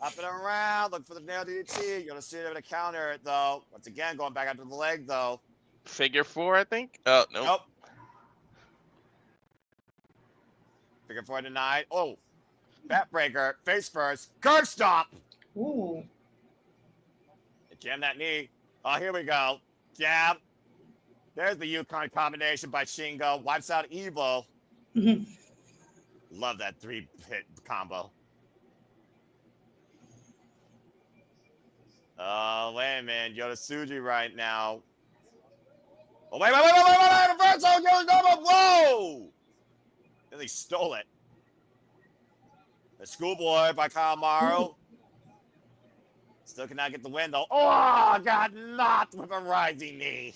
Up and around, look for the nail DDT. You're gonna see it over the counter though. Once again, going back after the leg though. Figure 4, I think. Oh no. Nope. Figure 4 denied. Oh, backbreaker, face first, curve stop. Ooh. Jam that knee. Oh, here we go. Jab. There's the Yukon combination by Shingo. Wipes out Evil. Mm-hmm. Love that 3-hit combo. Oh, wait a minute. Yota Tsuji right now. Oh, wait. Reversal. Yoshinobu. Whoa. Then he stole it. The schoolboy by Kanemaru. Still cannot get the win, though. Oh, got knocked with a rising knee.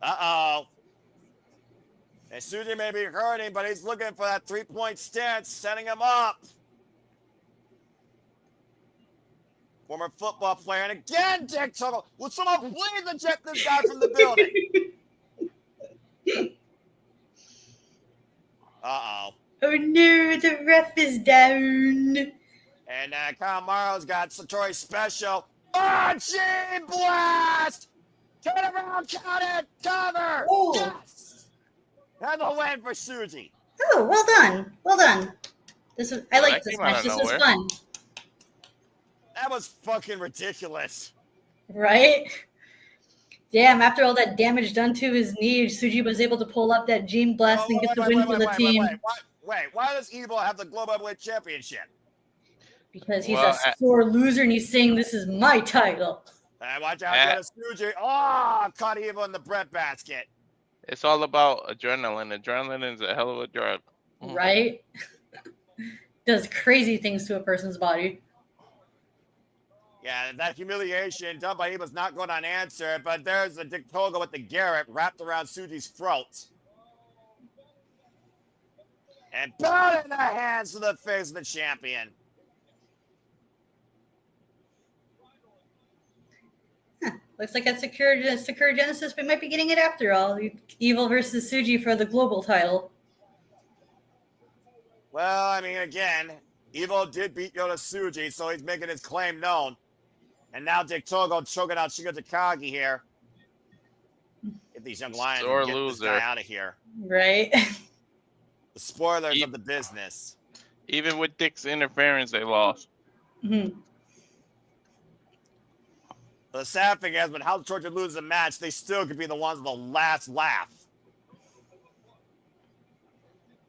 Uh-oh. And Tsuji may be hurting, but he's looking for that 3-point stance, setting him up. Former football player, and again, Dick Togo. Will someone please eject this guy from the building? Uh-oh. Oh no, the ref is down. And Kanemaru's got Satori special. Archie blast! Turn around, count it, cover! Ooh. Yes! And the win for Tsuji. Oh, well done. I like this match. This was fun. That was fucking ridiculous. Right? Damn, after all that damage done to his knee, Tsuji was able to pull up that Gene Blast and get the win for the team. Wait, why does Evil have the Global Heavyweight Championship? Because he's a sore loser and he's saying this is my title. And watch out for Tsuji. Oh, caught Evil in the breadbasket. It's all about adrenaline. Adrenaline is a hell of a drug. Right? Does crazy things to a person's body. Yeah, that humiliation done by Evil's not going unanswered, but there's a Dick Togo with the Garrett wrapped around Tsuji's throat. And put in the hands to the face of the champion. Looks like at Secure Genesis, we might be getting it after all. Evil versus Tsuji for the global title. Well, I mean, again, Evil did beat Yota Tsuji, so he's making his claim known. And now Dick Togo choking out Shingo Takagi here. Get these young lions and get this guy out of here. Right? The spoilers of the business. Even with Dick's interference, they lost. Mm-hmm. The sad thing is, when House Torture loses a match, they still could be the ones with the last laugh.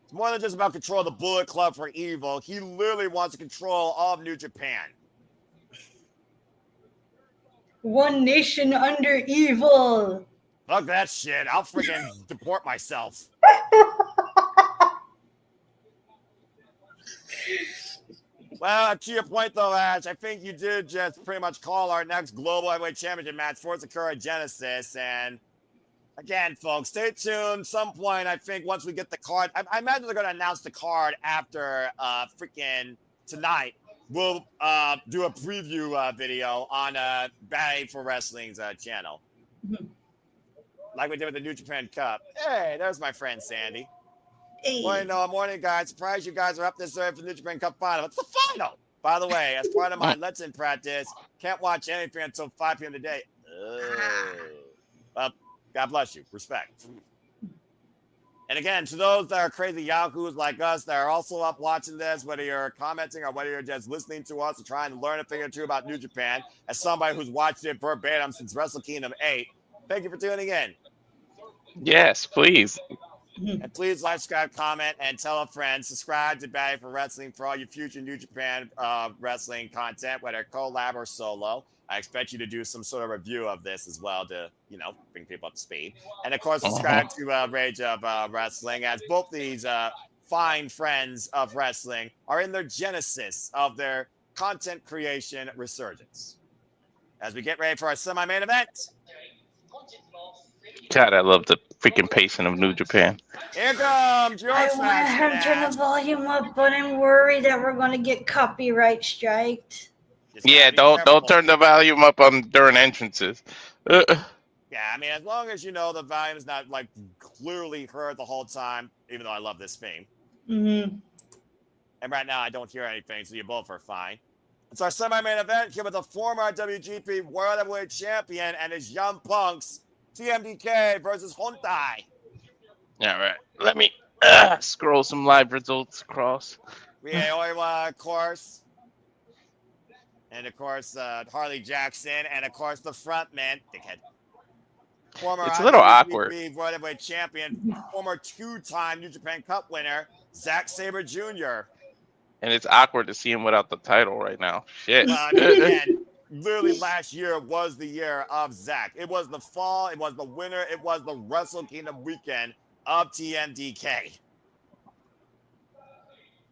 It's more than just about control of the Bullet Club for Evil. He literally wants to control all of New Japan. One nation under Evil. Fuck that shit. I'll freaking deport myself. Well, to your point, though, Ash, I think you did just pretty much call our next Global Heavyweight Championship match for Sakura Genesis. And again, folks, stay tuned. Some point, I think, once we get the card, I imagine they're going to announce the card after freaking tonight. we'll do a preview video on Bad for Wrestling's channel. Mhm. Like we did with the New Japan Cup. Hey, there's my friend Sandy. Hey. Morning, guys. Surprised you guys are up this early for the New Japan Cup final. It's the final. By the way, as part of my Let's In practice, can't watch anything until 5 p.m. today. Well, God bless you. Respect. And again, to those that are crazy yahoos like us that are also up watching this, whether you're commenting or whether you're just listening to us and trying to learn a thing or two about New Japan, as somebody who's watched it verbatim since Wrestle Kingdom 8, thank you for tuning in. Yes, please. And please like, subscribe, comment, and tell a friend. Subscribe to Bad for Wrestling for all your future New Japan wrestling content, whether collab or solo. I expect you to do some sort of review of this as well to, bring people up to speed. And of course, subscribe to Rage of Wrestling, as both these fine friends of wrestling are in their genesis of their content creation resurgence. As we get ready for our semi-main event. God, I love the freaking pacing of New Japan. Here comes your I want to turn the volume up, but I'm worried that we're going to get copyright striked. Yeah, don't turn the volume up during entrances. Yeah, I mean, as long as the volume is not like clearly heard the whole time, even though I love this theme. Mm-hmm. And right now I don't hear anything, so you both are fine. It's our semi-main event here with the former WGP World Heavyweight Champion and his young punks, TMDK versus Hontai. All right, let me scroll some live results across. Ryohei, of course. And of course, Harley Jackson, and of course, the front man, dickhead. Former It's a little awkward. World Heavyweight Champion, former 2-time New Japan Cup winner, Zack Sabre Jr. And it's awkward to see him without the title right now. Shit. Well, I mean, again, literally last year was the year of Zack. It was the fall, it was the winter, it was the Wrestle Kingdom weekend of TMDK.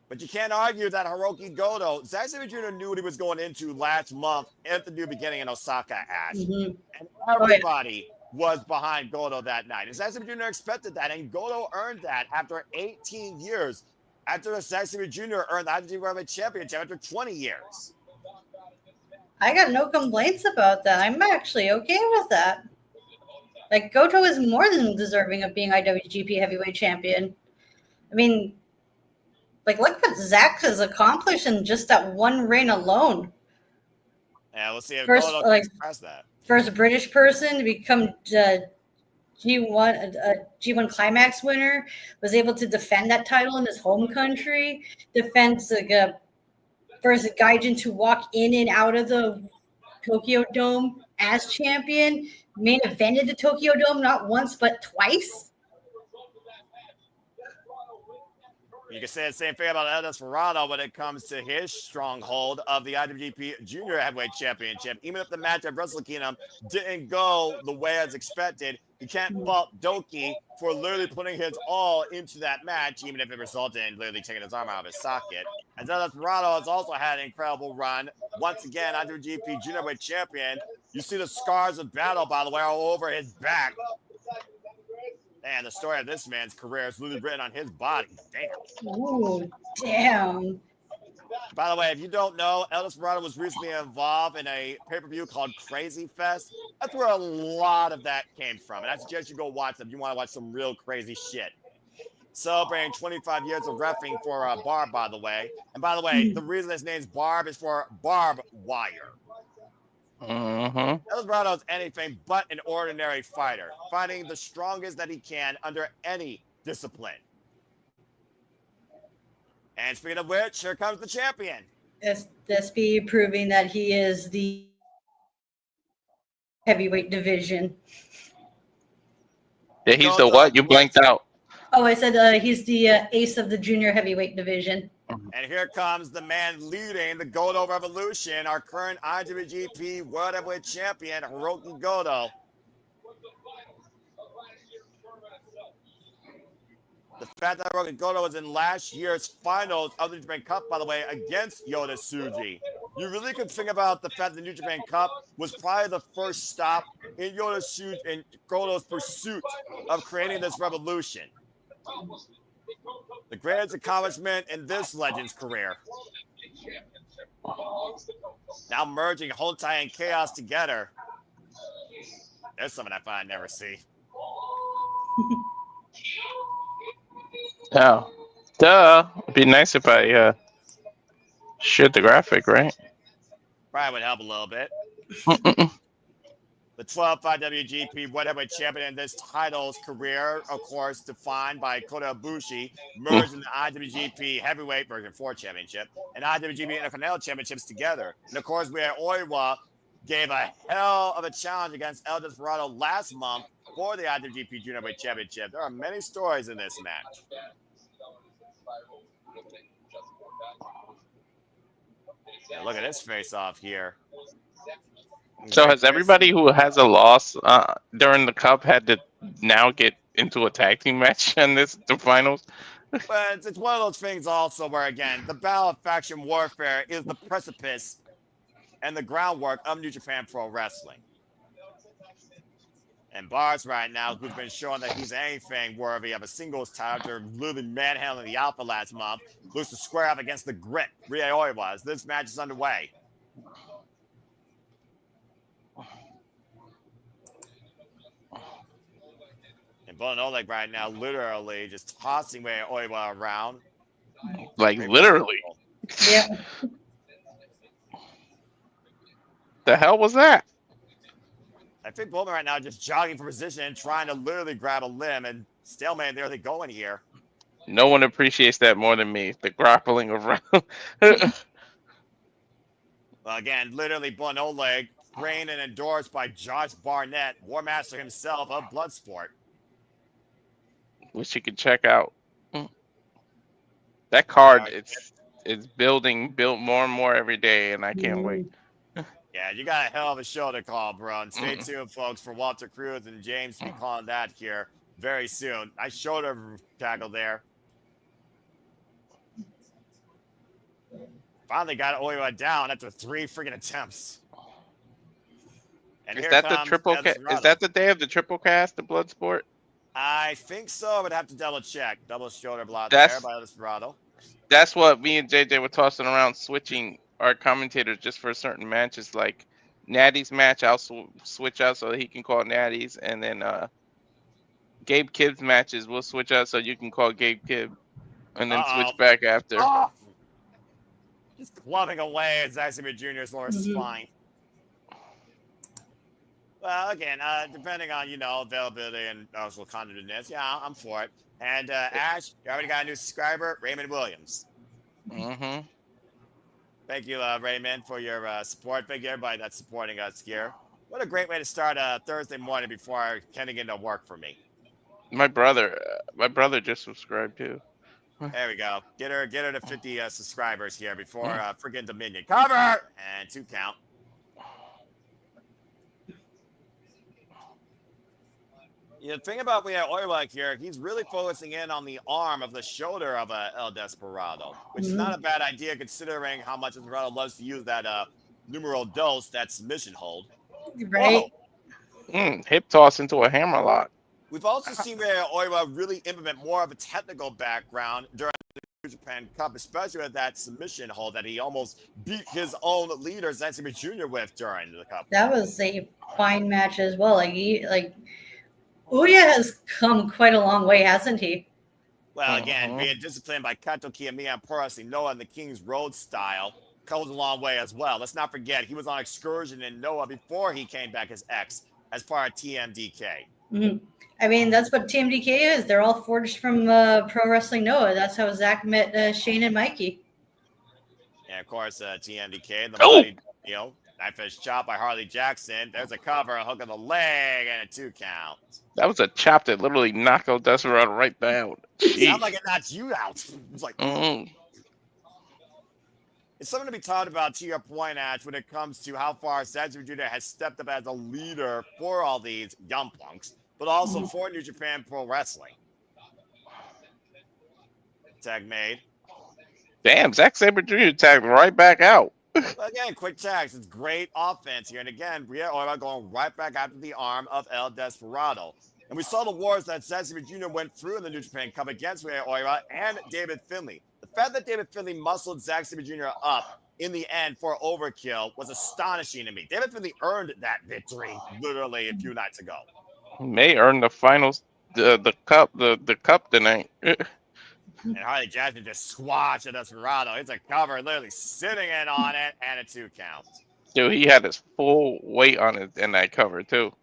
But you can't argue that Hirooki Goto, Zack Sabre Jr. knew what he was going into last month at the new beginning in Osaka, Ash. Mm-hmm. And everybody was behind Goto that night. And Zack Sabre Jr. expected that, and Goto earned that after 18 years. After Zack Sabre Jr. earned the IWGP World Championship after 20 years. I got no complaints about that. I'm actually okay with that. Like, Goto is more than deserving of being IWGP Heavyweight Champion. I mean, like, look what Zack has accomplished in just that one reign alone. Yeah, we'll see if Goto can express that. First British person to become G1 Climax winner, was able to defend that title in his home country, defends first Gaijin to walk in and out of the Tokyo Dome as champion, main evented the Tokyo Dome not once but twice. You can say the same thing about El Desperado when it comes to his stronghold of the IWGP Junior Heavyweight Championship. Even if the match at Wrestle Kingdom didn't go the way as expected, you can't fault Doki for literally putting his all into that match, even if it resulted in literally taking his arm out of his socket. And El Desperado has also had an incredible run. Once again, IWGP Junior Heavyweight Champion. You see the scars of battle, by the way, all over his back. Man, the story of this man's career is literally written on his body. Damn. Ooh, damn. By the way, if you don't know, El Desperado was recently involved in a pay-per-view called Crazy Fest. That's where a lot of that came from. And I suggest you go watch them if you want to watch some real crazy shit. Celebrating 25 years of reffing for Barb, by the way. And by the way, the reason his name's Barb is for Barb Wire. El Desperado is anything but an ordinary fighter, fighting the strongest that he can under any discipline. And speaking of which, here comes the champion. SB proving that he is the heavyweight division. Yeah, he's the what? You blanked out. Oh, I said he's the ace of the junior heavyweight division. And here comes the man leading the Goto Revolution, our current IWGP World Heavyweight Champion, Hirooki Goto. The fact that Hirooki Goto was in last year's finals of the New Japan Cup, by the way, against Yota Tsuji. You really could think about the fact that the New Japan Cup was probably the first stop in Yota Tsuji and Goto's pursuit of creating this revolution. The greatest accomplishment in this legend's career. Now merging Hontai and Chaos together. There's something I find I never see. Oh, duh. It'd be nice if I shared the graphic, right? Probably would help a little bit. The 12th IWGP World Heavyweight Champion in this title's career, of course, defined by Kota Ibushi, merged in the IWGP Heavyweight version 4 Championship and IWGP Intercontinental Championships together. And of course, we had Oiwa gave a hell of a challenge against El Desperado last month for the IWGP Junior Heavyweight Championship. There are many stories in this match. Yeah, look at this face-off here. So has everybody who has a loss during the cup had to now get into a tag team match in the finals? But it's one of those things also where, again, the battle of faction warfare is the precipice and the groundwork of New Japan Pro Wrestling. And Bars right now, who's been showing that he's anything worthy of a singles title after literally manhandling the Alpha last month, looks to square up against the Grit, Ryohei was. This match is underway. And Oleg right now, literally just tossing Oiwa around. Like, literally. Yeah. The hell was that? I think Boltin right now just jogging for position and trying to literally grab a limb, and stalemate, there they going here. No one appreciates that more than me. The grappling around. Well, again, literally Oleg, trained and endorsed by Josh Barnett, War Master himself of Bloodsport. Which you could check out. That card, it's built more and more every day, and I can't wait. Yeah, you got a hell of a show to call, bro. And stay tuned, folks, for Walter Cruz and James to be calling that here very soon. Nice shoulder tackle there. Finally got Oiwa down after 3 freaking attempts. And Is that the triple? Is that the day of the triple cast, the Bloodsport? I think so. I would have to double check. Double shoulder block there by Desperado. That's what me and JJ were tossing around, switching our commentators just for certain matches. Like Natty's match, I'll switch out so he can call Natty's, and then Gabe Kibb's matches, we'll switch out so you can call Gabe Kibb, and then switch back after. Oh! Just clubbing away at Zack Sabre Jr.'s lower spine. Well, again, depending on, availability and also conduitness, yeah, I'm for it. And Ash, you already got a new subscriber, Raymond Williams. Mm-hmm. Thank you, Raymond, for your support. Thank you, everybody that's supporting us here. What a great way to start Thursday morning before getting into work for me. My brother just subscribed too. There we go. Get her to 50 subscribers here before freaking Dominion. Cover! And 2 count. The thing about Oiwa here, he's really focusing in on the arm of the shoulder of El Desperado, which is not a bad idea considering how much Desperado loves to use that numero dos, that submission hold. Right. Hip toss into a hammerlock. We've also seen Oiwa really implement more of a technical background during the New Japan Cup, especially with that submission hold that he almost beat his own leader, Zack Sabre Jr. with during the Cup. That was a fine match as well. Uya has come quite a long way, hasn't he? Well, again, being disciplined by Kato Kiyomiya and Pro Wrestling Noah and the King's Road style goes a long way as well. Let's not forget, he was on excursion in Noah before he came back as X, as part of TMDK. Mm-hmm. I mean, that's what TMDK is. They're all forged from Pro Wrestling Noah. That's how Zack met Shane and Mikey. And, of course, TMDK, the mighty, knife edge chop by Harley Jackson. There's a cover, a hook of the leg, and a 2 count. That was a chop that literally knocked El Desperado right down. Sounds like it knocked you out. It's like, It's something to be talked about, to your point, Ash, when it comes to how far Zack Sabre Jr. has stepped up as a leader for all these young punks, but also for New Japan Pro Wrestling. Tag made. Damn, Zack Sabre Jr. tagged right back out. Again, quick tags. It's great offense here. And again, Ryohei going right back after the arm of El Desperado. And we saw the wars that Zack Sabre Jr. went through in the New Japan Cup against Ryohei and David Finlay. The fact that David Finlay muscled Zack Sabre Jr. up in the end for overkill was astonishing to me. David Finlay earned that victory literally a few nights ago. He may earn the finals, the cup tonight. And Harley Jackson just squashed a Desperado. It's a cover, literally sitting in on it, and a 2 count. Dude, he had his full weight on it in that cover too,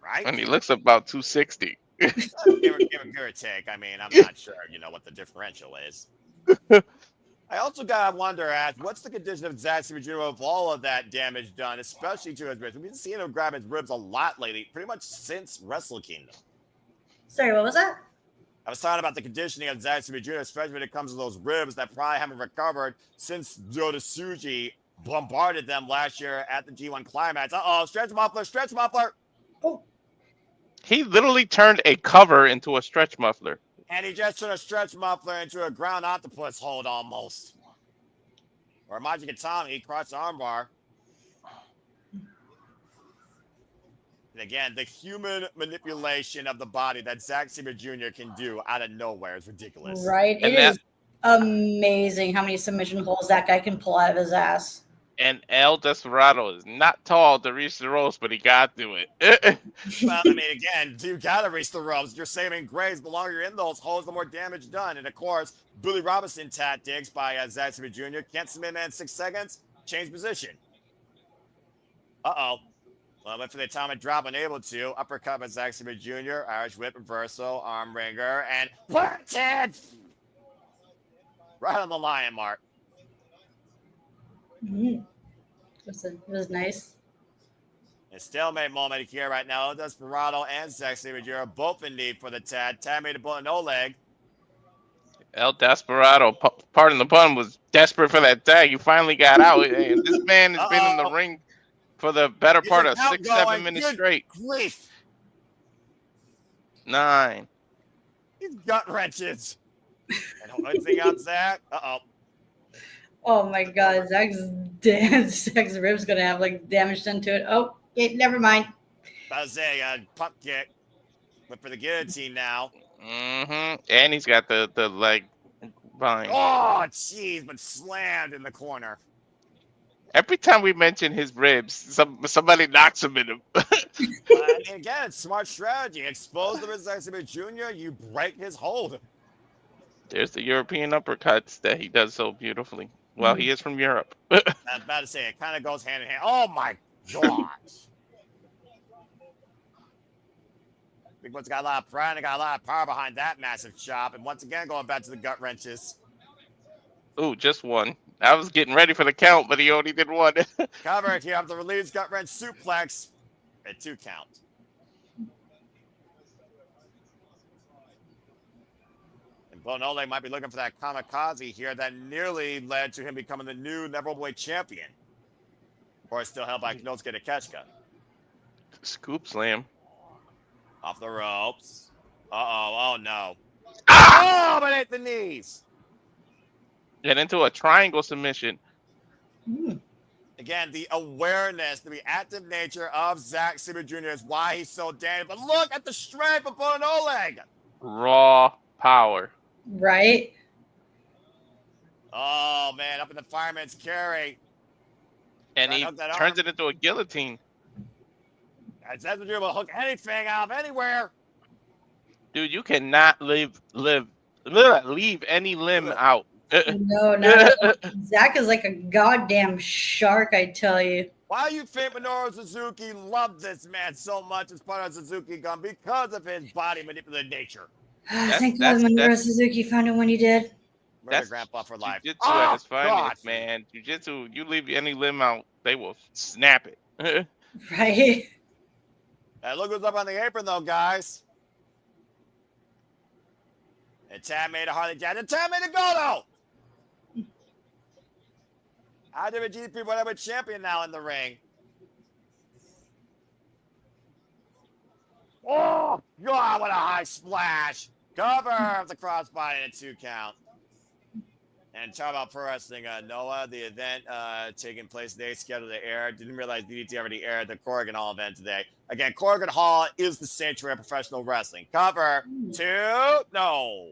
Right? and he looks about 260. Give or take. I mean, I'm not sure, what the differential is. I also gotta wonder, what's the condition of Zack Sabre of all of that damage done, especially to his ribs? We've been seeing him grab his ribs a lot lately, pretty much since Wrestle Kingdom. Sorry, what was that? I was talking about the conditioning of Zack Sabre, especially when it comes to those ribs that probably haven't recovered since Yota Tsuji bombarded them last year at the G1 Climax. Stretch muffler. Oh, He literally turned a cover into a stretch muffler. And he just turned a stretch muffler into a ground octopus hold almost. Or Majika Tommy, cross armbar. And again, the human manipulation of the body that Zack Sabre Jr. can do out of nowhere is ridiculous. right. It is amazing how many submission holds that guy can pull out of his ass. And El Desperado is not tall to reach the ropes, but he got to it. Well, I mean, again, you gotta reach the ropes. You're saving grace. The longer you're in those holes, the more damage done. And of course, Billy Robinson tactics by Zack Sabre Jr. Can't submit man in 6 seconds. Change position. Well, went for the atomic drop, unable to. Uppercut by Zack Sabre Jr. Irish whip reversal, arm wringer, and planted! Right on the lion mark. Mm-hmm. It was nice. A stalemate moment here right now. El Desperado and Zack Sabre Jr. both in need for the tag. Tag made a bullet in Oleg. El Desperado, pardon the pun, was desperate for that tag. He finally got out. And this man has been in the ring for the better part of 6-7 minutes straight. Grief. 9. These gut wrenches. And anything on Zack? Oh my god, Zack's rib's gonna have like damage done to it. Oh, okay, never mind. I was saying, pump kick. But for the guillotine now. Mm-hmm. And he's got the leg behind. Oh, jeez, but slammed in the corner. Every time we mention his ribs, somebody knocks him in him. Again, smart strategy. Expose the Zack Sabre Jr., you break his hold. There's the European uppercuts that he does so beautifully. Well, he is from Europe. I was about to say, it kind of goes hand in hand. Oh, my gosh. Big One's got a lot of pride and got a lot of power behind that massive chop. And once again, going back to the gut wrenches. Ooh, just one. I was getting ready for the count, but he only did one. Cover it here of the release gut wrench suplex at 2 count. Oleg might be looking for that kamikaze here that nearly led to him becoming the new Neverweight champion. Or still held by Konosuke Takeshita. Scoop slam. Off the ropes. Oh no. Ah! Oh, but hit the knees. Get into a triangle submission. Again, the awareness, the reactive nature of Zack Sabre Jr. is why he's so damn. But look at the strength of Oleg. Raw power. Right? Oh, man, up in the fireman's carry. And he turns it into a guillotine. Zack Sabre Jr. will hook anything out of anywhere. Dude, you cannot leave any limb out. No, no. Zack is like a goddamn shark, I tell you. Why do you think Minoru Suzuki loved this man so much as part of Suzuki Gun? Because of his body manipulative nature. Thank God Minoru Suzuki found it when he did. Murder grandpa for life. Jiu-jitsu at its finest, man. Jiu-jitsu, you leave any limb out, they will snap it. Right? Look who's up on the apron, though, guys. And Tam made a Harley Jackson. Tam made a Goto! IWGP whatever champion now in the ring. Oh, God, what a high splash. Cover of the crossbody and a 2 count. And talk about pro wrestling, Noah, the event taking place today, scheduled to air. Didn't realize DDT already aired the Corrigan Hall event today. Again, Corrigan Hall is the sanctuary of professional wrestling. Cover 2, no.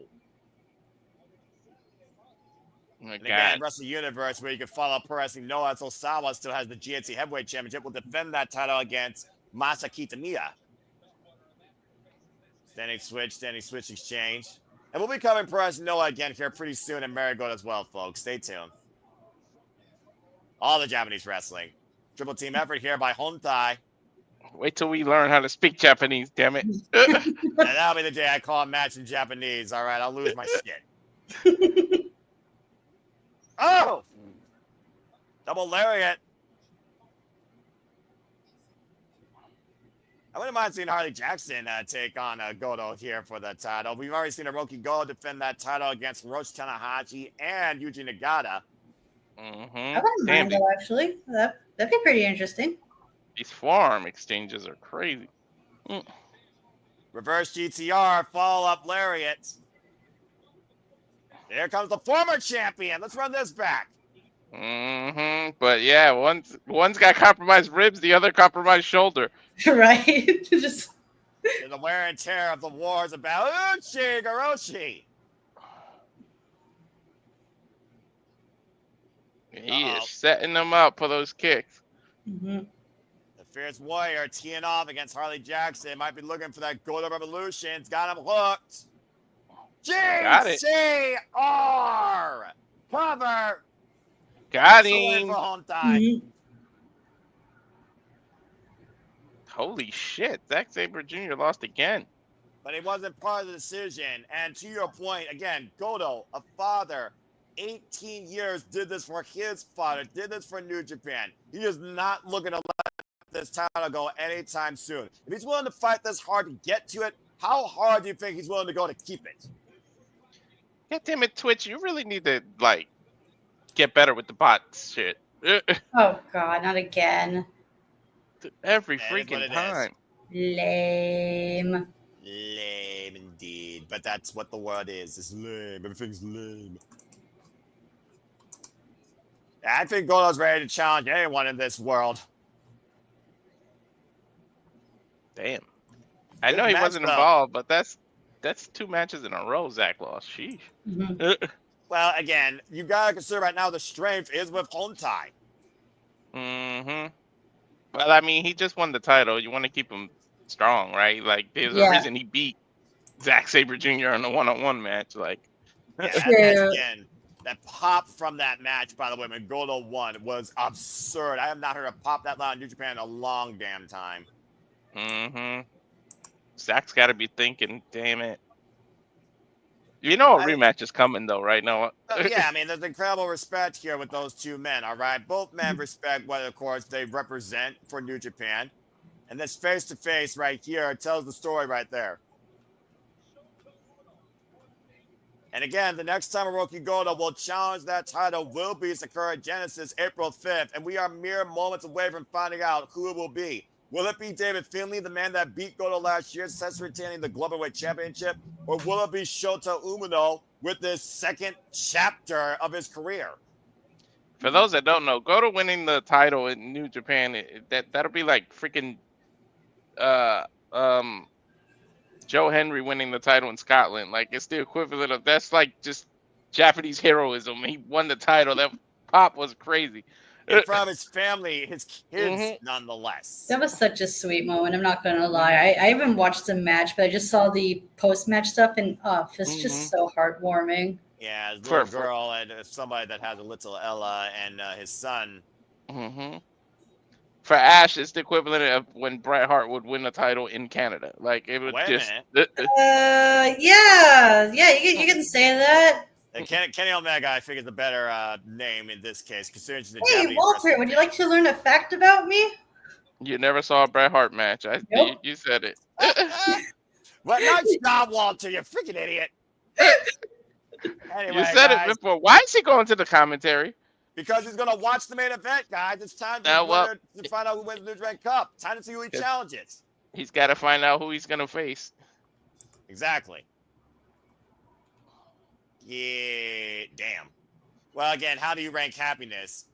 Oh my And again, God. Wrestle Universe, where you can follow Pro Wrestling Noah, Osawa still has the GNC Heavyweight Championship, will defend that title against Masa Kitamiya. Standing switch exchange. And we'll be covering Pro Wrestling Noah again here pretty soon in Marigold as well, folks. Stay tuned. All the Japanese wrestling. Triple team effort here by Hontai. Wait till we learn how to speak Japanese, damn it. And that'll be the day I call a match in Japanese. All right, I'll lose my shit. Oh! Double lariat. I wouldn't mind seeing Harley Jackson take on Goto here for the title. We've already seen Hirooki Goto defend that title against Hiroshi Tanahashi and Yuji Nagata. I wouldn't mind though, actually. That'd be pretty interesting. These forearm exchanges are crazy. Reverse GTR, follow-up lariat. Here comes the former champion. Let's run this back. But yeah, one's got compromised ribs, the other compromised shoulder. Right? Just The wear and tear of the wars about Goroshi. He is setting them up for those kicks. The Fierce Warrior teeing off against Harley Jackson. Might be looking for that Goto Revolution. It's got him hooked. GCR! Cover! Got Excellent him. for Hontai. Holy shit, Zack Sabre Jr. lost again. But he wasn't part of the decision. And to your point, again, Goto, a father, 18 years, did this for his father, did this for New Japan. He is not looking to let this title go anytime soon. If he's willing to fight this hard to get to it, how hard do you think he's willing to go to keep it? God damn it, Twitch, you really need to, like, get better with the bot shit. oh god, not again. Every That is freaking what it time. Lame. Lame indeed. But that's what the word is. It's lame. Everything's lame. I think Goto's ready to challenge anyone in this world. Damn. I Good know he match, wasn't though. involved, but that's 2 matches in a row Zack lost. Sheesh. Well, again, you gotta consider right now the strength is with Hontai. Well, I mean, he just won the title. You want to keep him strong, right? Like, there's a reason he beat Zack Sabre Jr. in a one-on-one match. Like, Yeah, again, that pop from that match, by the way, when Goto won, was absurd. I have not heard a pop that loud in New Japan in a long damn time. Zack's got to be thinking, damn it. You know a rematch is coming, though, right, Noah? Yeah, I mean, there's incredible respect here with those two men, all right? Both men respect what, of course, they represent for New Japan. And this face-to-face right here tells the story right there. And again, the next time Hirooki Goto will challenge that title will be Sakura Genesis April 5th. And we are mere moments away from finding out who it will be. Will it be David Finlay, the man that beat Goto last year, since retaining the Globalweight Championship? Or will it be Shota Umino with this second chapter of his career? For those that don't know, Goto winning the title in New Japan, that'll be like freaking Joe Henry winning the title in Scotland. Like, it's the equivalent of, that's like just Japanese heroism. He won the title. That pop was crazy. In front of his family, his kids, nonetheless. That was such a sweet moment. I'm not going to lie. I haven't watched the match, but I just saw the post-match stuff, and it's just so heartwarming. Yeah, his little girl and somebody that has a little Ella and his son. For Ash, it's the equivalent of when Bret Hart would win the title in Canada. Like, it would just. Yeah, you can say that. Kenny Omega, I think, is the better name in this case, considering she's a Hey, Japanese Walter, wrestler. would you like to learn a fact about me? You never saw a Bret Hart match. Nope. You said it. But not stop, Walter, you freaking idiot. Anyway, You said guys, it before. Why is he going to the commentary? because he's going to watch the main event, guys. It's time to find out who wins the New Japan Cup. Time to see who he challenges. He's got to find out who he's going to face. Exactly. Yeah, damn. Well, again, how do you rank happiness?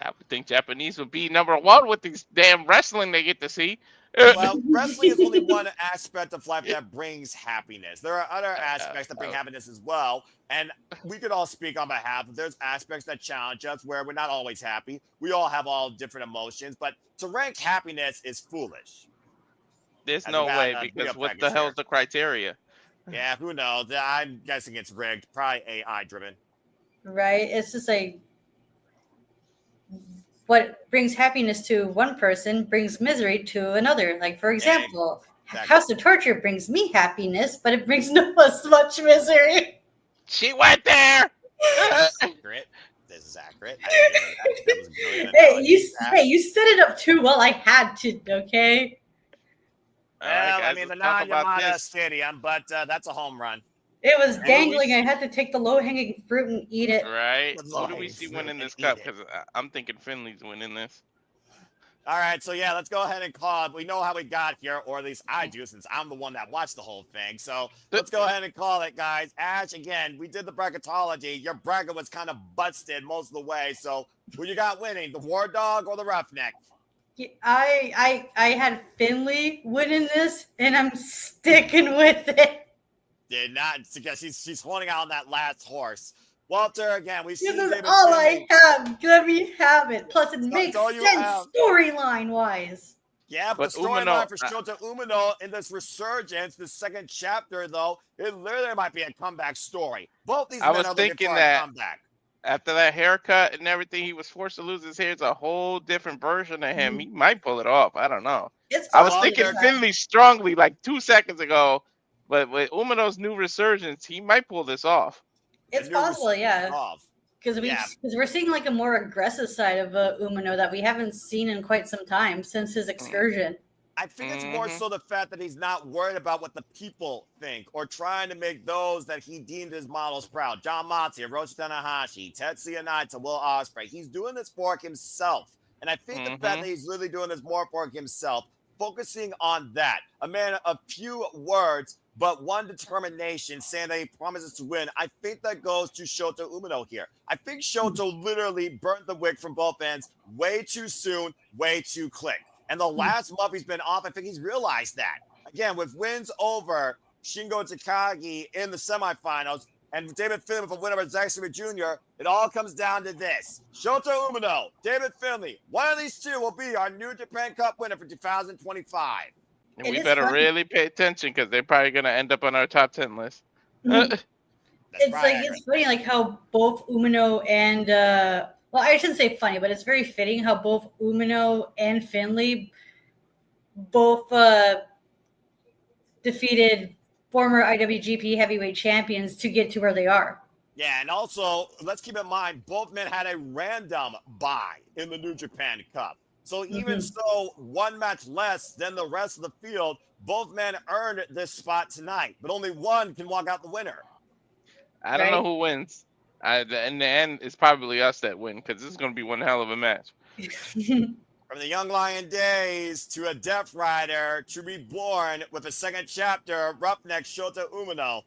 I would think Japanese would be number 1 with these damn wrestling they get to see. Well, wrestling is only one aspect of life that brings happiness. There are other aspects that bring happiness as well. And we could all speak on behalf of there's aspects that challenge us where we're not always happy. We all have all different emotions, but to rank happiness is foolish. There's As no we got way, a video because what package the hell's here. the criteria? Yeah, who knows? I'm guessing it's rigged, probably AI driven. Right? It's just like what brings happiness to one person brings misery to another. Like, for example, Exactly. House of Torture brings me happiness, but it brings no as much misery. She went there. Accurate. This is accurate. I give her that. That was brilliant. You set it up too well. I had to, okay? All right, Well, guys, I mean, the let's talk about non-Yamada this. Stadium, but that's a home run. It was And dangling. I had to take the low-hanging fruit and eat it. Right. Let's Who do all we eat see fruit winning and this eat cup? it. Because I'm thinking Finley's winning this. All right, so yeah, let's go ahead and call it. We know how we got here, or at least I do, since I'm the one that watched the whole thing. So let's go ahead and call it, guys. Ash, again, we did the bracketology. Your bracket was kind of busted most of the way. So who you got winning, the War Dog or the Roughneck? I had Finlay winning this, and I'm sticking with it. Did not, because she's holding out on that last horse. Walter, again, we've seen This is David all Finlay. I have. Let me have it. Plus, it makes all you sense have. storyline-wise. Yeah, But the storyline Umino- for Shota Umino in this resurgence, the second chapter, though, it literally might be a comeback story. Both these I men was are looking thinking for a that comeback. after that haircut and everything, he was forced to lose his hair. It's a whole different version of him. He might pull it off. I don't know. It's I was possible. thinking Finley strongly like 2 seconds ago, but with Umino's new resurgence, he might pull this off. It's possible, yeah. Because we're seeing like a more aggressive side of Umino that we haven't seen in quite some time since his excursion. I think it's more so the fact that he's not worried about what the people think or trying to make those that he deemed his models proud. John Matsuya, Hiroshi Tanahashi, Tetsuya Naito, Will Ospreay. He's doing this for himself. And I think the fact that he's really doing this more for himself, focusing on that. A man of few words, but one determination, saying that he promises to win. I think that goes to Shota Umino here. I think Shota literally burnt the wick from both ends way too soon, way too quick. And the last month he's been off, I think he's realized that. Again, with wins over Shingo Takagi in the semifinals and David Finlay with a win over Zack Jr., it all comes down to this. Shota Umino, David Finlay, one of these two will be our New Japan Cup winner for 2025. And we better really pay attention because they're probably going to end up on our top 10 list. It's funny like how both Umino and well, I shouldn't say funny, but it's very fitting how both Umino and Finlay both defeated former IWGP heavyweight champions to get to where they are. Yeah, and also, let's keep in mind, both men had a random bye in the New Japan Cup. So even so, one match less than the rest of the field, both men earned this spot tonight, but only one can walk out the winner. I don't know who wins. In the end, it's probably us that win because this is going to be one hell of a match. From the Young Lion days to a Death Rider to be born with a second chapter, Roughneck Shota Umino.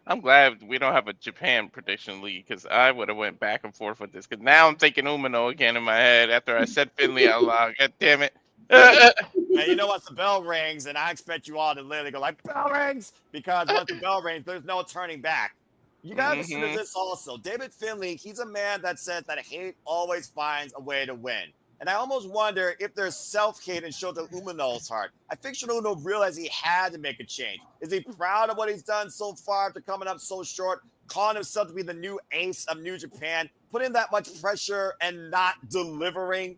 I'm glad we don't have a Japan prediction league because I would have went back and forth with this. Because now I'm thinking Umino again in my head after I said Finlay out loud. God damn it. And you know what? The bell rings, and I expect you all to literally go like, bell rings! Because once the bell rings, there's no turning back. You got to consider this also. David Finlay, he's a man that says that hate always finds a way to win. And I almost wonder if there's self-hate in Shota Umino's heart. I think Shota Umino realized he had to make a change. Is he proud of what he's done so far after coming up so short, calling himself to be the new ace of New Japan, putting that much pressure and not delivering?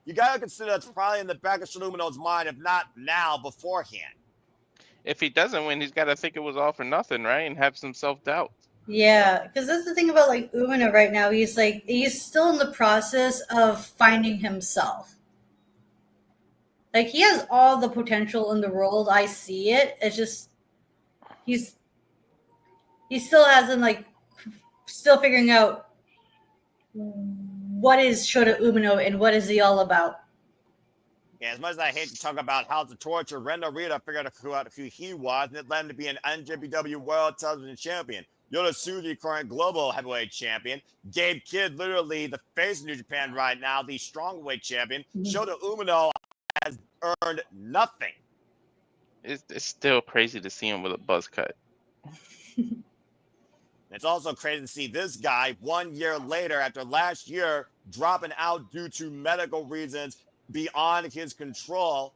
You got to consider that's probably in the back of Shota Umino's mind, if not now, beforehand. If he doesn't win, he's got to think it was all for nothing, right? And have some self-doubt. Yeah, because that's the thing about like Umino right now. He's still in the process of finding himself. Like he has all the potential in the world. I see it. It's just he still hasn't still figuring out what is Shota Umino and what is he all about. Yeah, as much as I hate to talk about how to torture, Ren Narita figured out who he was, and it led him to be an NJPW World Television Champion. Yota Tsuji, current global heavyweight champion. Gabe Kidd, literally the face of New Japan right now, the strongweight champion. Shota Umino has earned nothing. It's still crazy to see him with a buzz cut. It's also crazy to see this guy 1 year later, after last year dropping out due to medical reasons beyond his control,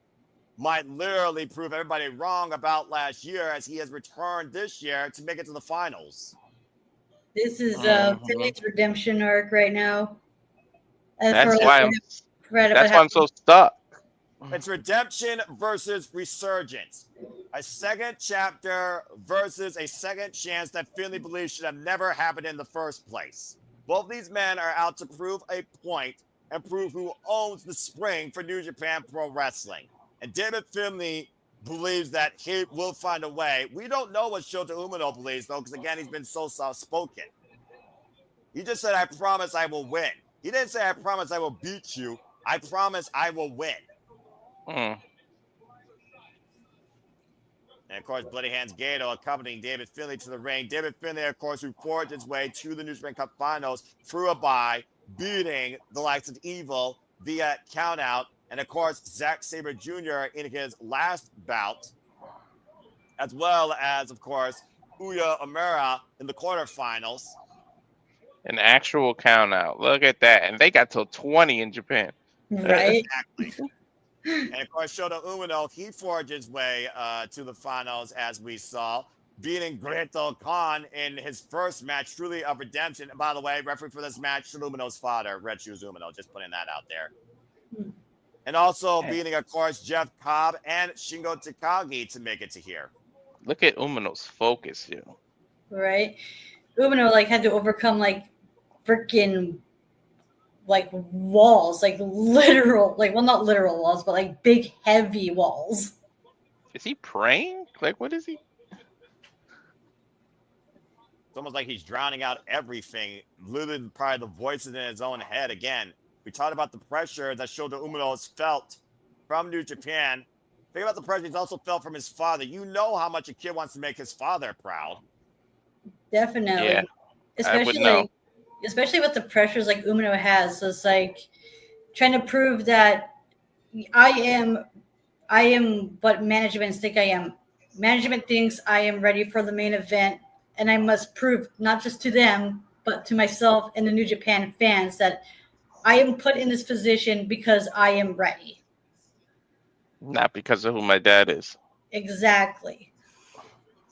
might literally prove everybody wrong about last year, as he has returned this year to make it to the finals. This is Mhm. Finlay's redemption arc right now. And That's for why like, I'm. right That's about why I'm so stuck. It's redemption versus resurgence. A second chapter versus a second chance that Finlay believes should have never happened in the first place. Both these men are out to prove a point and prove who owns the spring for New Japan Pro Wrestling. And David Finlay believes that he will find a way. We don't know what Shota Umino believes, though, because again, he's been so soft-spoken. He just said, I promise I will win. He didn't say, I promise I will beat you. I promise I will win. Mm. And of course, Bloody Hands Gato accompanying David Finlay to the ring. David Finlay, of course, who forged his way to the New Japan Cup Finals through a bye, beating the likes of Evil via countout. And of course, Zack Sabre Jr. in his last bout, as well as, of course, Uya Omura in the quarterfinals. An actual count out. Look at that. And they got till 20 in Japan. right. Exactly. And of course, Shota Umino, he forged his way to the finals, as we saw, beating Greto Khan in his first match, truly of redemption. And by the way, referee for this match, Shota Umino's father, Red Shoes Umino, just putting that out there. And also beating, of course, Jeff Cobb and Shingo Takagi to make it to here. Look at Umino's focus, yo. Right. Umino like had to overcome like freaking like walls, like literal, like well not literal walls, but like big heavy walls. Is he praying? Like, what is he? It's almost like he's drowning out everything, literally probably the voices in his own head. Again, we talked about the pressure that Shota Umino has felt from New Japan. Think about the pressure he's also felt from his father. You know how much a kid wants to make his father proud. Definitely. Yeah, I would Especially know. like especially with the pressures like Umino has. So it's like trying to prove that I am what management think I am. Management thinks I am ready for the main event, and I must prove not just to them, but to myself and the New Japan fans that I am put in this position because I am ready. Not because of who my dad is. Exactly.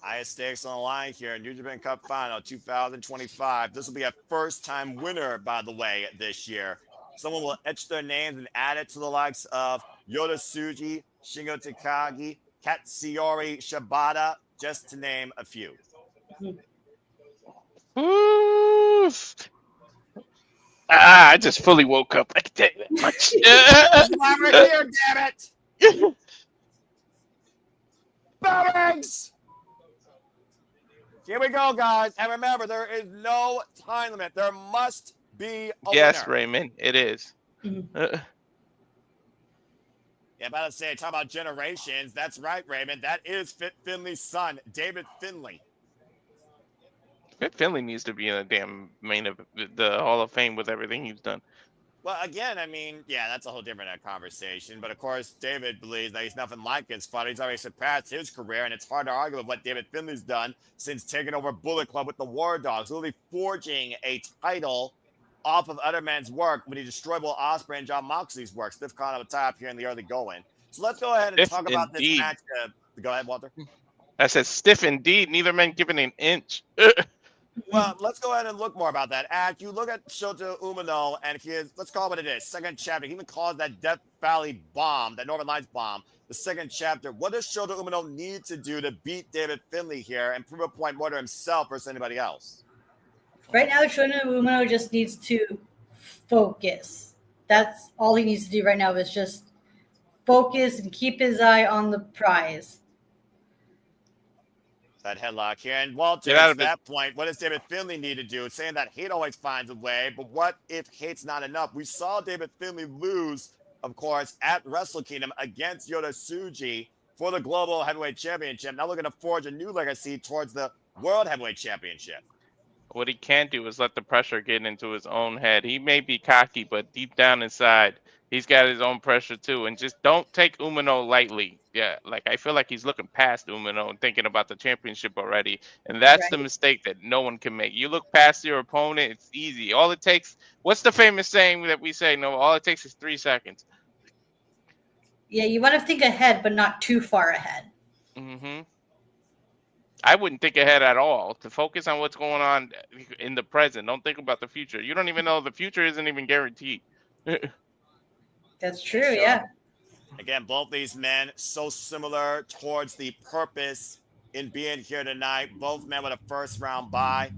Highest stakes on the line here, New Japan Cup Final 2025. This will be a first-time winner, by the way, this year. Someone will etch their names and add it to the likes of Yota Tsuji, Shingo Takagi, Katsuyori Shibata, just to name a few. Ooh. I just fully woke up. I can tell you that much. Why we're here, damn it! Bombings! Here we go, guys. And remember, there is no time limit. There must be a Yes, winner. Raymond, it is. Yeah, about to say, talk about generations. That's right, Raymond. That is Finlay's son, David Finlay. Finlay needs to be in the damn the Hall of Fame with everything he's done. Well, again, I mean, yeah, that's a whole different conversation. But of course, David believes that he's nothing like his father. He's already surpassed his career, and it's hard to argue with what David Finlay's done since taking over Bullet Club with the War Dogs, literally forging a title off of other men's work when he destroyed Will Ospreay and John Moxley's work. Stiff Con on the top here in the early going. So let's go ahead and talk about this match. Go ahead, Walter. I said stiff indeed. Neither man given an inch. Well, let's go ahead and look more about that. As you look at Shota Umino and his, let's call it what it is, second chapter. He even calls that Death Valley bomb, that Northern Lights bomb, the second chapter. What does Shota Umino need to do to beat David Finlay here and prove a point more to himself versus anybody else? Right now, Shota Umino just needs to focus. That's all he needs to do right now is just focus and keep his eye on the prize. That headlock here. And Walter, at that point, what does David Finlay need to do? It's saying that hate always finds a way, but what if hate's not enough? We saw David Finlay lose, of course, at Wrestle Kingdom against Yota Tsuji for the Global Heavyweight Championship. Now looking to forge a new legacy towards the World Heavyweight Championship. What he can't do is let the pressure get into his own head. He may be cocky, but deep down inside, He's got his own pressure too, and just don't take Umino lightly. Yeah, like I feel like he's looking past Umino and thinking about the championship already, and that's the Right. mistake that no one can make. You look past your opponent; it's easy. All it takes. What's the famous saying that we say? No, all it takes is 3 seconds. Yeah, you want to think ahead, but not too far ahead. Hmm. I wouldn't think ahead at all. To focus on what's going on in the present. Don't think about the future. You don't even know the future isn't even guaranteed. That's Yeah, true. sure. Yeah. Again, both these men so similar towards the purpose in being here tonight. Both men with a first round bye.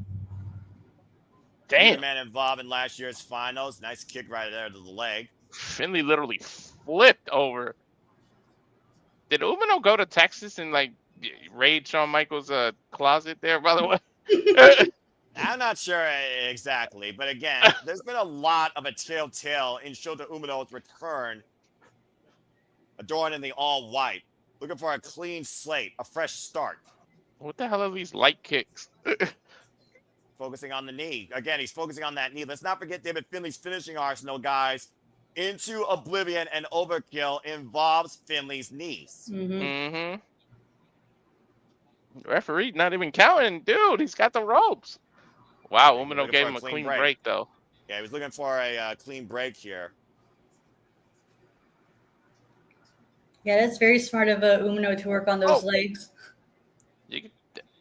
Neither Damn, man involved in last year's finals. Nice kick right there to the leg. Finlay literally flipped over. Did Umino go to Texas and like raid Shawn Michaels' closet there? By the way, I'm not sure exactly, but again, there's been a lot of a telltale in Shota Umino's return, adorned in the all white, looking for a clean slate, a fresh start. what the hell are these light kicks? Focusing on the knee. Again, he's focusing on that knee. Let's not forget David Finlay's finishing arsenal, guys. Into oblivion and overkill involves Finlay's knees. Mm-hmm. Mm-hmm. Referee not even counting, dude. He's got the ropes. Wow, He's Umino looking gave for a him a clean clean break though. Yeah, he was looking for a clean break here. Yeah, that's very smart of Umino to work on those legs. You could,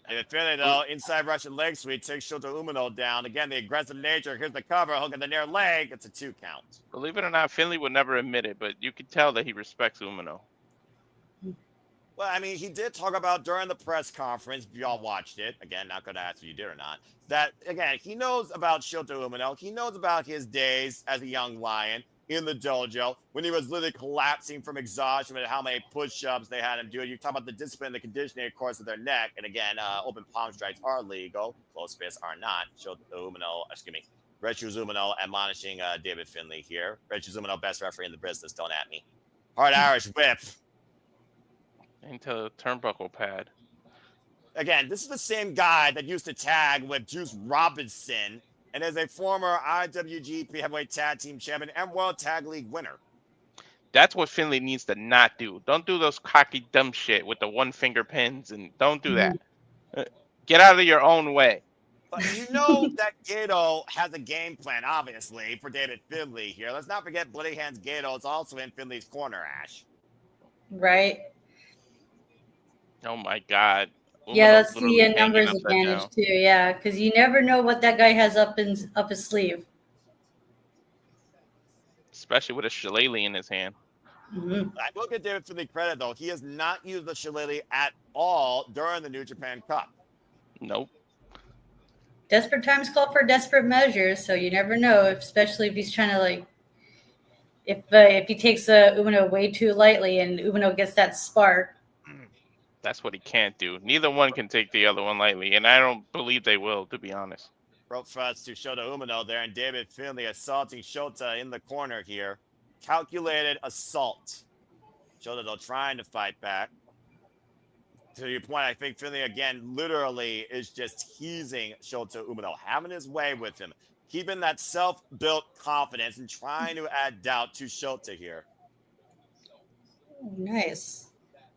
David Finlay, though, inside Russian leg sweep takes Shota Umino down. Again, the aggressive nature. Here's the cover, hook in the near leg. It's a 2 count. believe it or not, Finlay would never admit it, but you could tell that he respects Umino. Well, I mean, he did talk about during the press conference, if y'all watched it, again, not going to ask if you did or not, that, again, he knows about Shota Umino. He knows about his days as a young lion in the dojo when he was literally collapsing from exhaustion and how many push-ups they had him do. You talk about the discipline and the conditioning, of course, of their neck. And again, open palm strikes are legal. Close fists are not. Shota Umino, Retsu Umino admonishing David Finlay here. Retsu Umino, best referee in the business. Don't at me. Hard Irish whip. Into the turnbuckle pad. Again, this is the same guy that used to tag with Juice Robinson and is a former IWGP Heavyweight Tag Team Champion and World Tag League winner. That's what Finlay needs to not do. Don't do those cocky dumb shit with the one finger pins, and don't do that. Get out of your own way. But you know that Gato has a game plan, obviously, for David Finlay here. Let's not forget Bloody Hands Gato is also in Finlay's corner, Ash. Right. Oh my God. Yeah, that's literally the hanging numbers upside advantage down. too. Yeah, because you never know what that guy has up his sleeve. Especially with a shillelagh in his hand. Mm-hmm. I will give David Finlay credit, though. He has not used the shillelagh at all during the New Japan Cup. Nope. Desperate times call for desperate measures, so you never know. Especially if he's trying to like, if he takes Umino way too lightly and Umino gets that spark. That's what he can't do. Neither one can take the other one lightly, and I don't believe they will, to be honest. Rope thrusts to Shota Umino there, and David Finlay assaulting Shota in the corner here. Calculated assault. Shota, though, trying to fight back. To your point, I think Finlay, again, literally is just teasing Shota Umino, having his way with him, keeping that self-built confidence and trying to add doubt to Shota here. Oh, nice.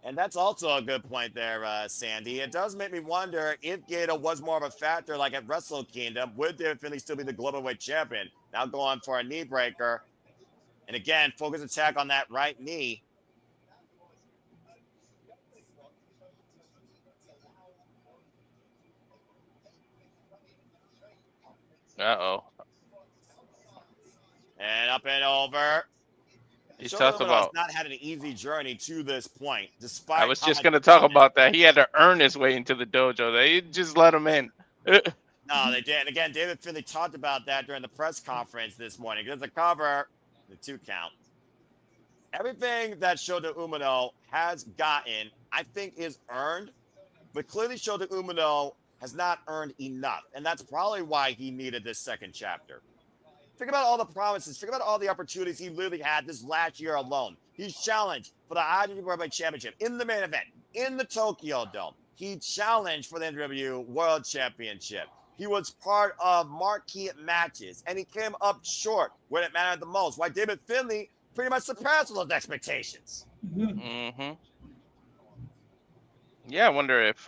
And that's also a good point there, Sandy. It does make me wonder if Gato was more of a factor like at Wrestle Kingdom, would David Finlay still be the global weight champion? Now going for a knee breaker. And again, focus attack on that right knee. Uh-oh. And up and over. He Shota talked Umino about... has not had an easy journey to this point, despite... I was just going to talk about that. He had to earn his way into the dojo. They just let him in. No, they did. And again, David Finlay talked about that during the press conference this morning. There's a cover, the 2 count. Everything that Shota Umino has gotten, I think, is earned. But clearly, Shota Umino has not earned enough. And that's probably why he needed this second chapter. Think about all the promises. Think about all the opportunities he literally had this last year alone. He's challenged for the IWGP World Championship in the main event, in the Tokyo Dome. He challenged for the NWW World Championship. He was part of marquee matches, and he came up short when it mattered the most. Why David Finlay pretty much surpassed those expectations. Mm-hmm. Yeah, I wonder if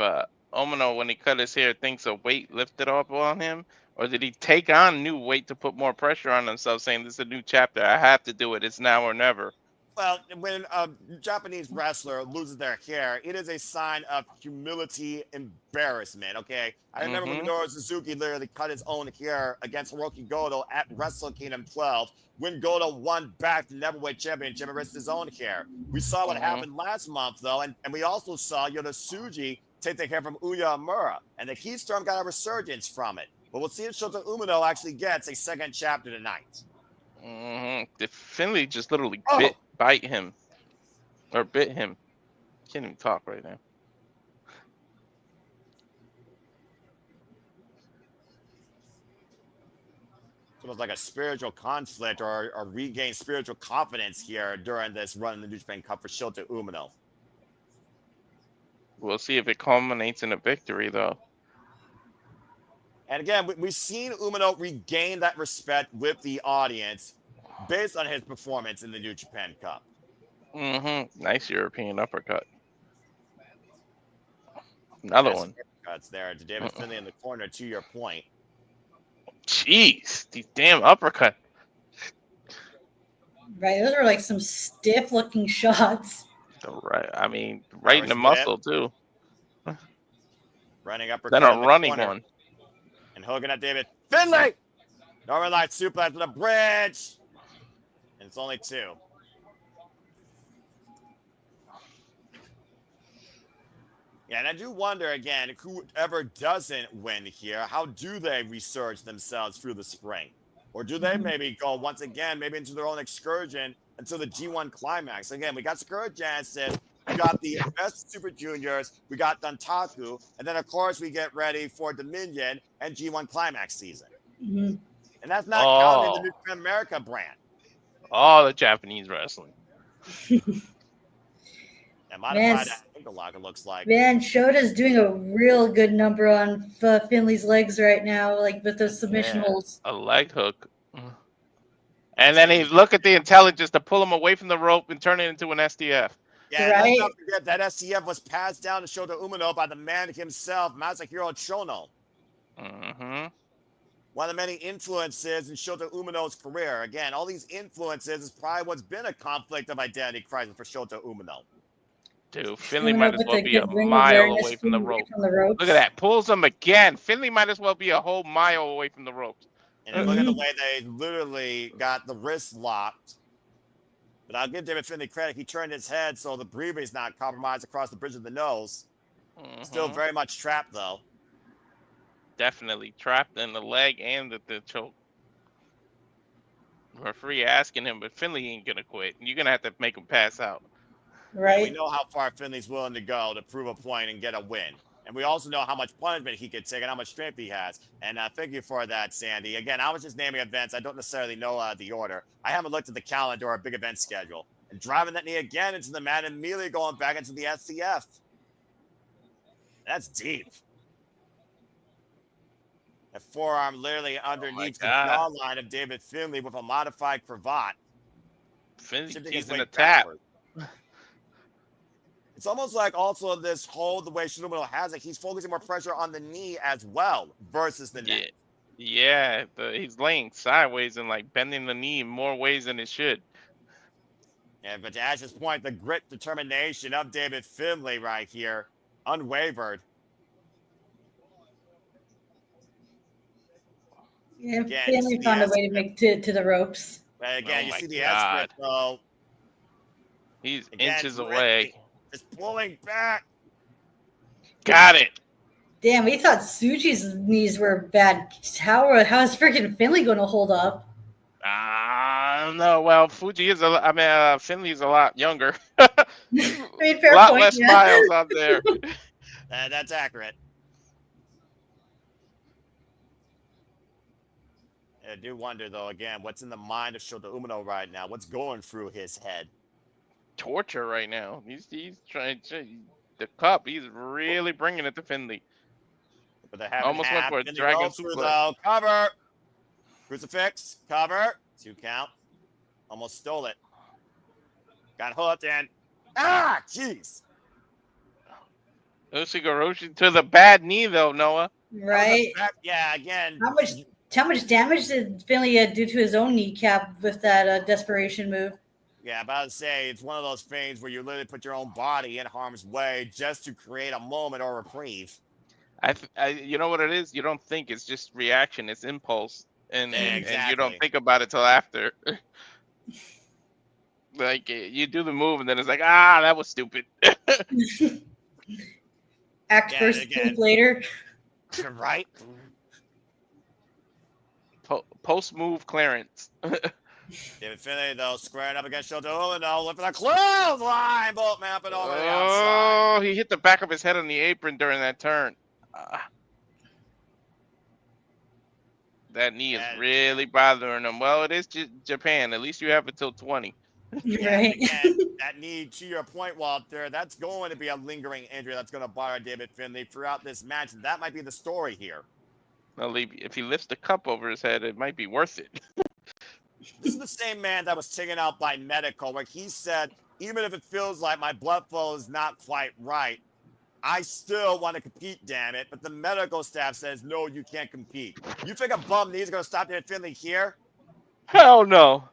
Umino, when he cut his hair, thinks a weight lifted off on him, or did he take on new weight to put more pressure on himself, saying this is a new chapter, I have to do it, it's now or never. Well, when a Japanese wrestler loses their hair, it is a sign of humility, embarrassment. Okay, I remember when Minoru Suzuki literally cut his own hair against Hirooki Goto at Wrestle Kingdom 12 when Goto won back the Neverweight Championship and risked his own hair. We saw what happened last month, though, and we also saw Yota Tsuji take the hair from Uya Amura, and the Keystorm got a resurgence from it. But we'll see if Shota Umino actually gets a second chapter tonight. Did Finlay just literally bite him or bit him? Can't even talk right now. It's almost like a spiritual conflict or regain spiritual confidence here during this run in the New Japan Cup for Shota Umino. We'll see if it culminates in a victory, though. And again, we've seen Umino regain that respect with the audience based on his performance in the New Japan Cup. Nice European uppercut. Another one. Uppercuts there to David Finlay in the corner, to your point. Jeez, these damn uppercuts. Right, those are like some stiff-looking shots. Right, I mean, right in the muscle, too. Running uppercut. Then a running one. And hooking at David Finlay. Northern Light suplex to the bridge. And it's only 2. Yeah, and I do wonder, again, whoever doesn't win here, how do they resurge themselves through the spring? Or do they maybe go once again, maybe into their own excursion until the G1 climax? Again, we got Sakura Jansen, we got the best Super Juniors, we got Dantaku, and then, of course, we get ready for Dominion and G1 climax season. And that's not counting the New Japan America brand. All the Japanese wrestling. And modified ankle lock, it looks like. Man, Shota's doing a real good number on Finley's legs right now, like with those submission holds. A leg hook. And then he look at the intelligence to pull him away from the rope and turn it into an STF. Yeah, right? Let's not forget that STF was passed down to Shota Umino by the man himself, Masahiro Chono. One of the many influences in Shota Umino's career. Again, all these influences is probably what's been a conflict of identity crisis for Shota Umino. Dude, Finlay might as well be a mile away from the rope. Look at that. Pulls him again. Finlay might as well be a whole mile away from the ropes. And look at the way they literally got the wrist locked. But I'll give David Finlay credit. He turned his head so the breathing is not compromised across the bridge of the nose. Still very much trapped, though. Definitely trapped in the leg and the choke. Referee asking him, but Finlay ain't going to quit. You're going to have to make him pass out. Right. And we know how far Finley's willing to go to prove a point and get a win. And we also know how much punishment he could take and how much strength he has. And thank you for that, Sandy. Again, I was just naming events. I don't necessarily know the order. I haven't looked at the calendar or a big event schedule. And driving that knee again into the mat and immediately going back into the SCF. That's deep. A forearm literally underneath the jawline of David Finlay with a modified cravat. Finley's in a tap. It's almost like also this hold, the way Shinobu has it, he's focusing more pressure on the knee as well versus the neck. Yeah, he's laying sideways and like bending the knee in more ways than it should. Yeah, but to Ash's point, the grit, determination of David Finlay right here, unwavered. Yeah, Finlay found a way to make to the ropes. Again, you see the S-grip, though. He's inches away. Just pulling back. Got it. Damn, we thought Tsuji's knees were bad. How is freaking Finlay going to hold up? No. Well, Finlay's a lot younger. I mean, fair a lot point, less miles out there. That's accurate. I do wonder, though, again, what's in the mind of Shota Umino right now? What's going through his head? Torture right now. He's trying to the cup. He's really bringing it to Finlay. But they almost went for a dragon suplex. Cover. Crucifix. Cover. 2 count. Almost stole it. Got hooked and jeez. Ushigoroshi to the bad knee though, Noah. Right. Yeah, again. How much damage did Finlay do to his own kneecap with that desperation move? Yeah, about to say it's one of those things where you literally put your own body in harm's way just to create a moment or reprieve. You know what it is? You don't think, it's just reaction, it's impulse, and you don't think about it till after. Like you do the move and then it's like, that was stupid. Act first, think later. Right. Post move clearance. David Finlay though squaring up against Shota Umino, looking for the clothesline, bolt mapping over the outside. Oh, he hit the back of his head on the apron during that turn. That knee is really bothering him. Well, it is Japan. At least you have until 20. Right. Again, that knee, to your point, Walter, that's going to be a lingering injury that's going to bother David Finlay throughout this match. And that might be the story here. Well, if he lifts the cup over his head, it might be worth it. This is the same man that was taken out by medical, where he said, even if it feels like my blood flow is not quite right, I still want to compete, damn it. But the medical staff says, no, you can't compete. You think a bum knee is going to stop David Finlay here? Hell no.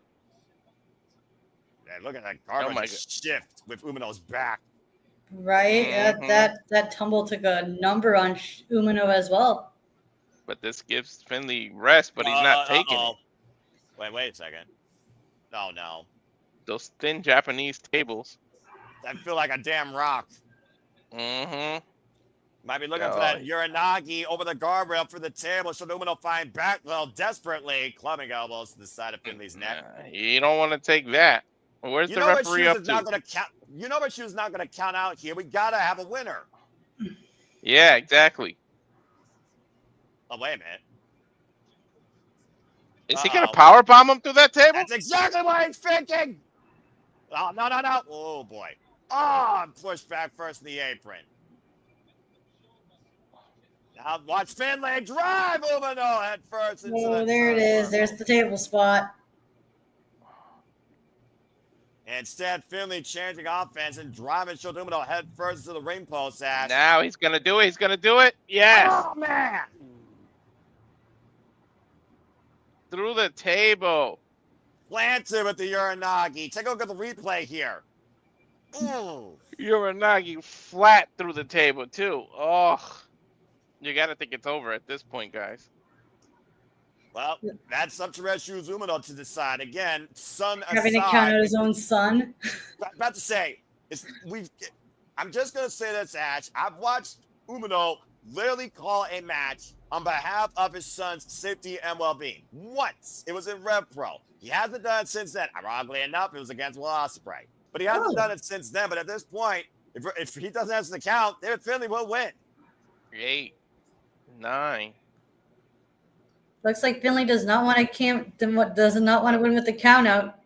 Man, look at that garbage shift with Umino's back. Right. That tumble took a number on Umino as well. But this gives Finlay rest, but he's not taking it. Wait a second. No. Those thin Japanese tables. I feel like a damn rock. Mm-hmm. Might be looking for that Uranagi over the guardrail for the table. Should Umino find back desperately. Clubbing elbows to the side of Finlay's neck. You don't want to take that. Where's the referee up to? You know what she was not going to count out here. We got to have a winner. Yeah, exactly. Oh, wait a minute. Is he going to powerbomb him through that table? That's exactly what he's thinking. Oh, no. Oh, boy. Oh, pushed back first in the apron. Now watch Finlay drive Umino head first. There it is. There's the table spot. Instead, Finlay changing offense and driving Shota Umino head first to the ring post. Now he's going to do it. He's going to do it. Yes. Oh, man. Through the table. Planted with the Uranagi. Take a look at the replay here. Ooh. Uranagi flat through the table, too. Oh. You got to think it's over at this point, guys. Well, that's up to Reshu Umino to decide. Again, son aside. Having to count out his own son. About to say, I'm just going to say this, Ash. I've watched Umino literally call a match on behalf of his son's safety and well-being. Once. It was in Rev Pro. He hasn't done it since then. Ironically enough, it was against Will Ospreay. But he hasn't done it since then. But at this point, if he doesn't answer the count, David Finlay will win. 8, 9. Looks like Finlay does not want to win with the count out.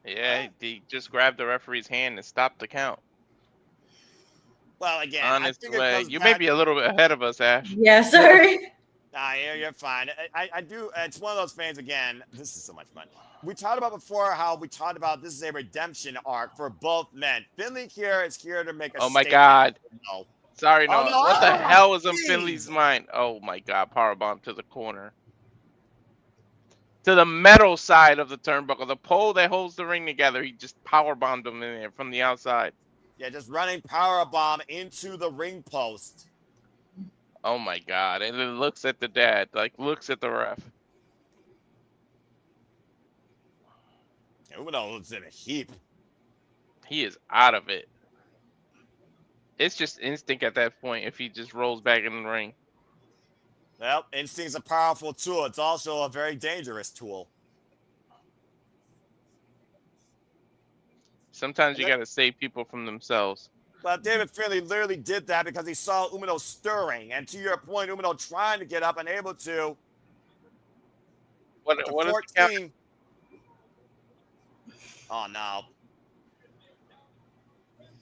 Yeah, he just grabbed the referee's hand and stopped the count. Well, again, honest way. You may be a little bit ahead of us, Ash. Yeah, sorry. Nah, you're fine. I do. It's one of those things. Again, this is so much fun. We talked about before how we talked about this is a redemption arc for both men. Finlay here is here to make a Oh my God. No. Sorry, no. What the hell was on Finlay's mind? Oh my God. Powerbomb to the corner. To the metal side of the turnbuckle. The pole that holds the ring together. He just powerbombed him in there from the outside. Yeah, just running powerbomb into the ring post. Oh my God. And then looks at the dad. Looks at the ref. Umino looks in a heap. He is out of it. It's just instinct at that point if he just rolls back in the ring. Well, instinct's a powerful tool. It's also a very dangerous tool. Sometimes you got to save people from themselves. But David Finlay literally did that because he saw Umino stirring. And to your point, Umino trying to get up and able to. What is the count? Oh, no.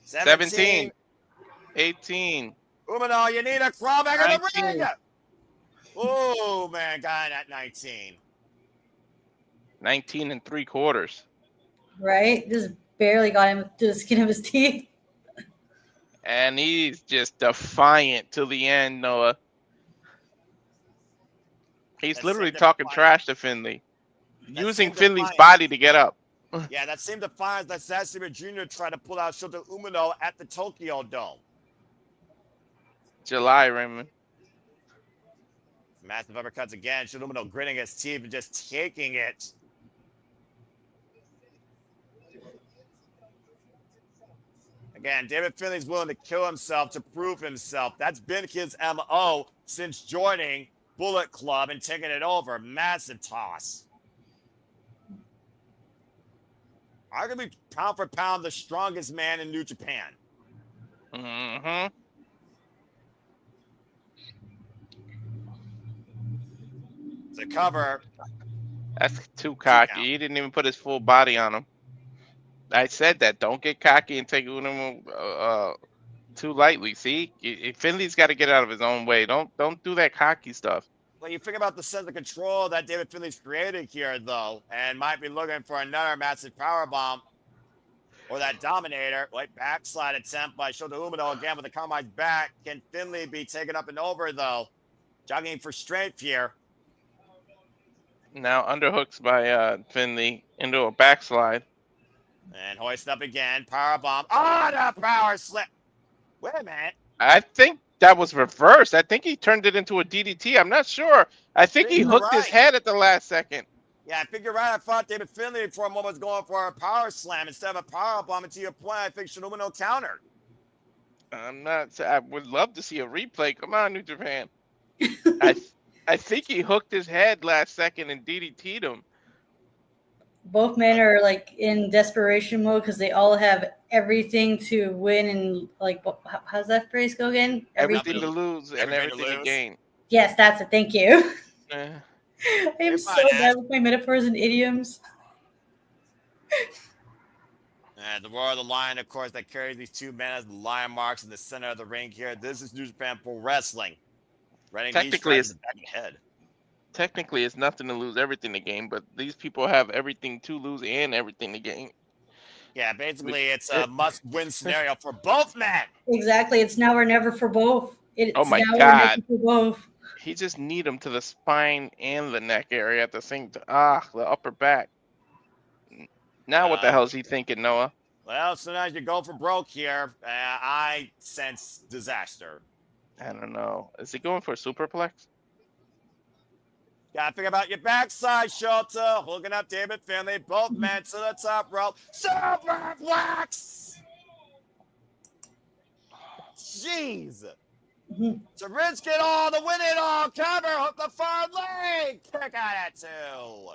17. 18. Umino, you need a crawl back in the ring. Oh, man, got at 19. 19 3/4. Right? Just barely got him to the skin of his teeth. And he's just defiant till the end, Noah. He's That literally seemed talking defiant. trash to Finlay, That using seemed Finlay's defiant. body to get up. Yeah, that seemed defiant that Sabre Jr. tried to pull out Shota Umino at the Tokyo Dome. July, Raymond. Massive uppercuts again. Shota Umino gritting his teeth and just taking it. Again, David Finlay's willing to kill himself to prove himself. That's been his MO since joining Bullet Club and taking it over. Massive toss. Arguably, pound for pound, the strongest man in New Japan. Mm-hmm. The cover. That's too cocky. He didn't even put his full body on him. I said that. Don't get cocky and take Uno too lightly. See, Finlay's got to get out of his own way. Don't do that cocky stuff. When you think about the sense of control that David Finlay's created here, though, and might be looking for another massive power bomb or that Dominator, backslide attempt by Shota Umino again with the Carmine's back. Can Finlay be taken up and over, though? Jogging for strength here. Now underhooks by Finlay into a backslide. And hoist up again. Power bomb. Oh, the power slip. Wait a minute. I think that was reversed. I think he turned it into a DDT. I'm not sure. I think he hooked his head at the last second. Yeah, I think you're right. I thought David Finlay for a moment was going for a power slam instead of a power bomb. And to your point, I think Shota Umino countered. I would love to see a replay. Come on, New Japan. I think he hooked his head last second and DDT'd him. Both men are like in desperation mode because they all have everything to win and like how's that phrase go again? Everything to lose and everything to gain. Yes, that's it. Thank you. I'm so bad with my metaphors and idioms. And the roar of the lion, of course, that carries these two men as the lion marks in the center of the ring here. This is New Japan Pro Wrestling. Technically, it's nothing to lose, everything to gain, but these people have everything to lose and everything to gain. Yeah, basically, it's a must-win scenario for both men. Exactly. It's now or never for both. Oh my God. For both. He just need him to the spine and the neck area at the same time. The upper back. Now what the hell is he thinking, Noah? Well, sometimes you go for broke here. I sense disaster. I don't know. Is he going for a superplex? Gotta think about your backside, Shota. Hooking up David Finlay. Both men to the top rope. Superplex! Jeez. So Rich get all the win it all. Cover. Hook the far leg. Kick out at two.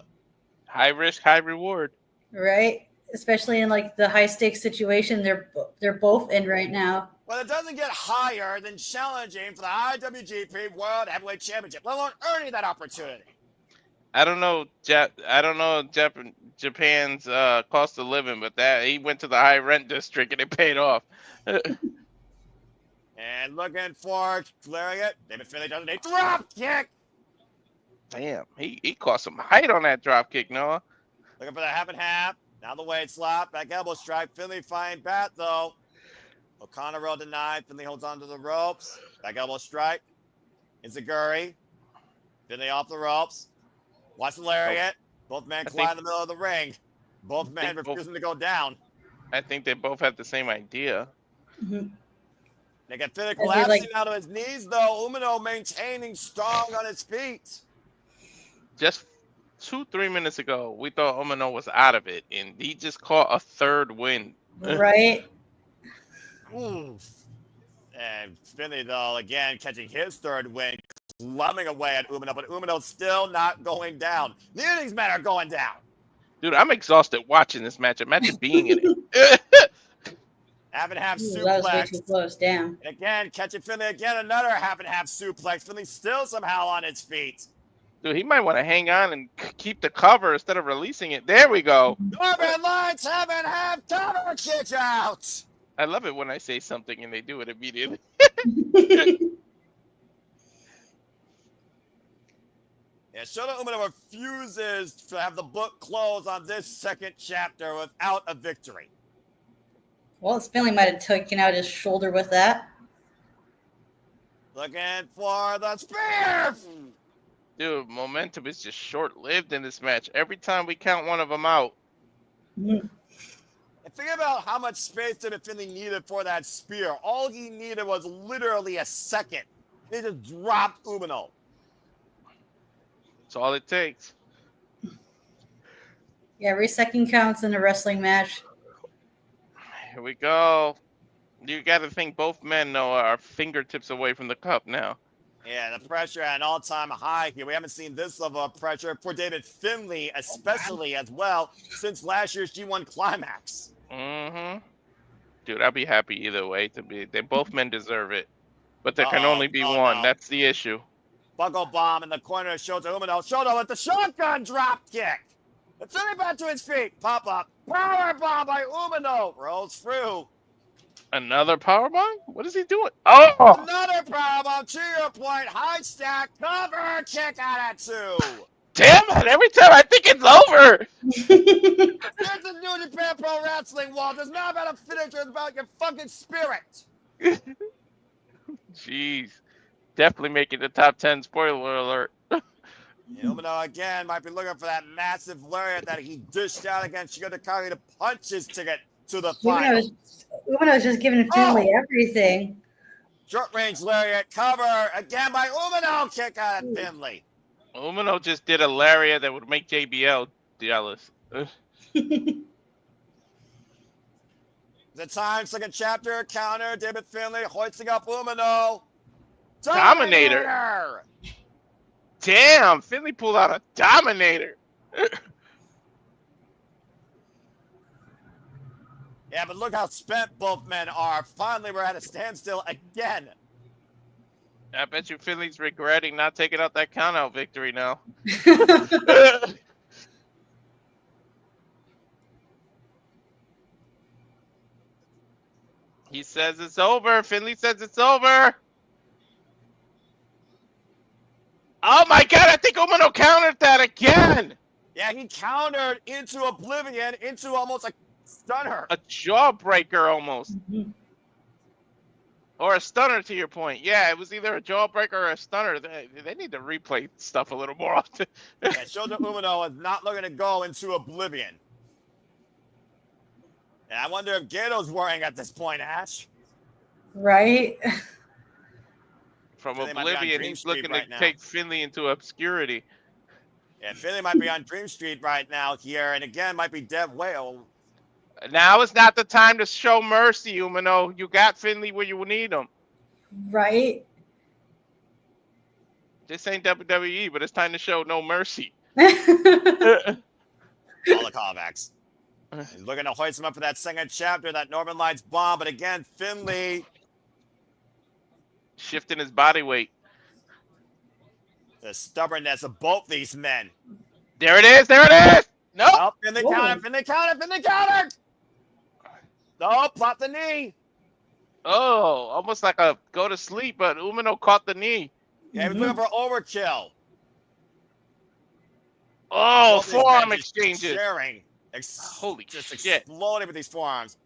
High risk, high reward. Right? Especially in like the high stakes situation they're both in right now. Well, it doesn't get higher than challenging for the IWGP World Heavyweight Championship, let alone earning that opportunity. I don't know Japan's cost of living, but that he went to the high rent district and it paid off. And looking for clearing it. David Finlay does a drop kick. Damn, he caught some height on that drop kick, Noah. Looking for the half and half. Now the weight slap. Back elbow strike. Finlay fine bat though. O'Connor roll denied. Finlay holds onto the ropes. Back elbow strike. Enziguri. Finlay off the ropes. Watch the lariat. Both men collide in the middle of the ring. Both men refusing to go down. I think they both have the same idea. Mm-hmm. They get Finlay collapsing out of his knees, though. Umino maintaining strong on his feet. Just 2-3 minutes ago, we thought Umino was out of it, and he just caught a third win. Right. Oof. And Finlay, though, again, catching his third win, slumming away at Umino, but Umino's still not going down. Neither of these men are going down. Dude, I'm exhausted watching this match. Imagine being in it. Half and half suplex. That was way too close. Damn. And again, catching Finlay again, another half and half suplex. Finlay still somehow on his feet. Dude, he might want to hang on and keep the cover instead of releasing it. There we go. Northern Lights half and half cover kick out. I love it when I say something and they do it immediately. Yeah, Shota Umino refuses to have the book close on this second chapter without a victory. Well, Finlay might have taken out his shoulder with that. Looking for the spear. Dude, momentum is just short-lived in this match. Every time we count one of them out. Mhm. And think about how much space David Finlay needed for that spear. All he needed was literally a second. He just dropped Umino. That's all it takes. Yeah, every second counts in a wrestling match. Here we go. You got to think both men know are fingertips away from the cup now. Yeah, the pressure at an all-time high here. We haven't seen this level of pressure for David Finlay, especially as well, since last year's G1 Climax. Mm-hmm. Dude, I'd be happy either way. Both men deserve it, but there can only be one. No. That's the issue. Buckle bomb in the corner of Shota Umino. Shota with the shotgun drop kick. The Finlay back to his feet. Pop up. Power bomb by Umino. Rolls through. Another powerbomb? What is he doing? Oh! Another power bomb. To your point. High stack. Cover kick out at 2. Damn it! Every time I think it's over. Here's the New Japan Pro Wrestling Wall. It's not about a finisher. It's about your fucking spirit. Jeez. Definitely making the top 10. Spoiler alert. Umino again might be looking for that massive lariat that he dished out against Shingo Takagi to punch his ticket to the final. Umino's just giving Finlay everything. Short range lariat cover again by Umino. Kick out at Finlay. Umino just did a lariat that would make JBL jealous. The time, second chapter, counter, David Finlay hoisting up Umino. Dominator. Damn, Finlay pulled out a Dominator. Yeah, but look how spent both men are. Finally, we're at a standstill again. I bet you Finlay's regretting not taking out that count-out victory now. He says it's over. Finlay says it's over. Oh my god, I think Umino countered that again. Yeah, he countered into oblivion, into almost a stunner. A jawbreaker almost. Or a stunner to your point. Yeah, it was either a jawbreaker or a stunner. They need to replay stuff a little more often. Yeah, Shota Umino is not looking to go into oblivion. And I wonder if Gato's worrying at this point, Ash. Right? From Finlay might be on oblivion, Dream he's Street looking right to now. take Finlay into obscurity. Yeah, Finlay might be on Dream Street right now here, and again, might be dead whale. Now is not the time to show mercy, Umino. You got Finlay where you need him. Right? This ain't WWE, but it's time to show no mercy. All the callbacks. He's looking to hoist him up for that second chapter, that Northern Lights bomb, but again, Finlay. Shifting his body weight. The stubbornness of both these men. There it is. There it is. Nope. Oh, Finlay countered. Finlay countered. Finlay countered. No, plot the knee. Oh, almost like a go to sleep, but Umino caught the knee. Yeah, he was looking for overkill. Oh, Both these forearm men just exchanges. Sharing. Holy just shit. exploding with these forearms.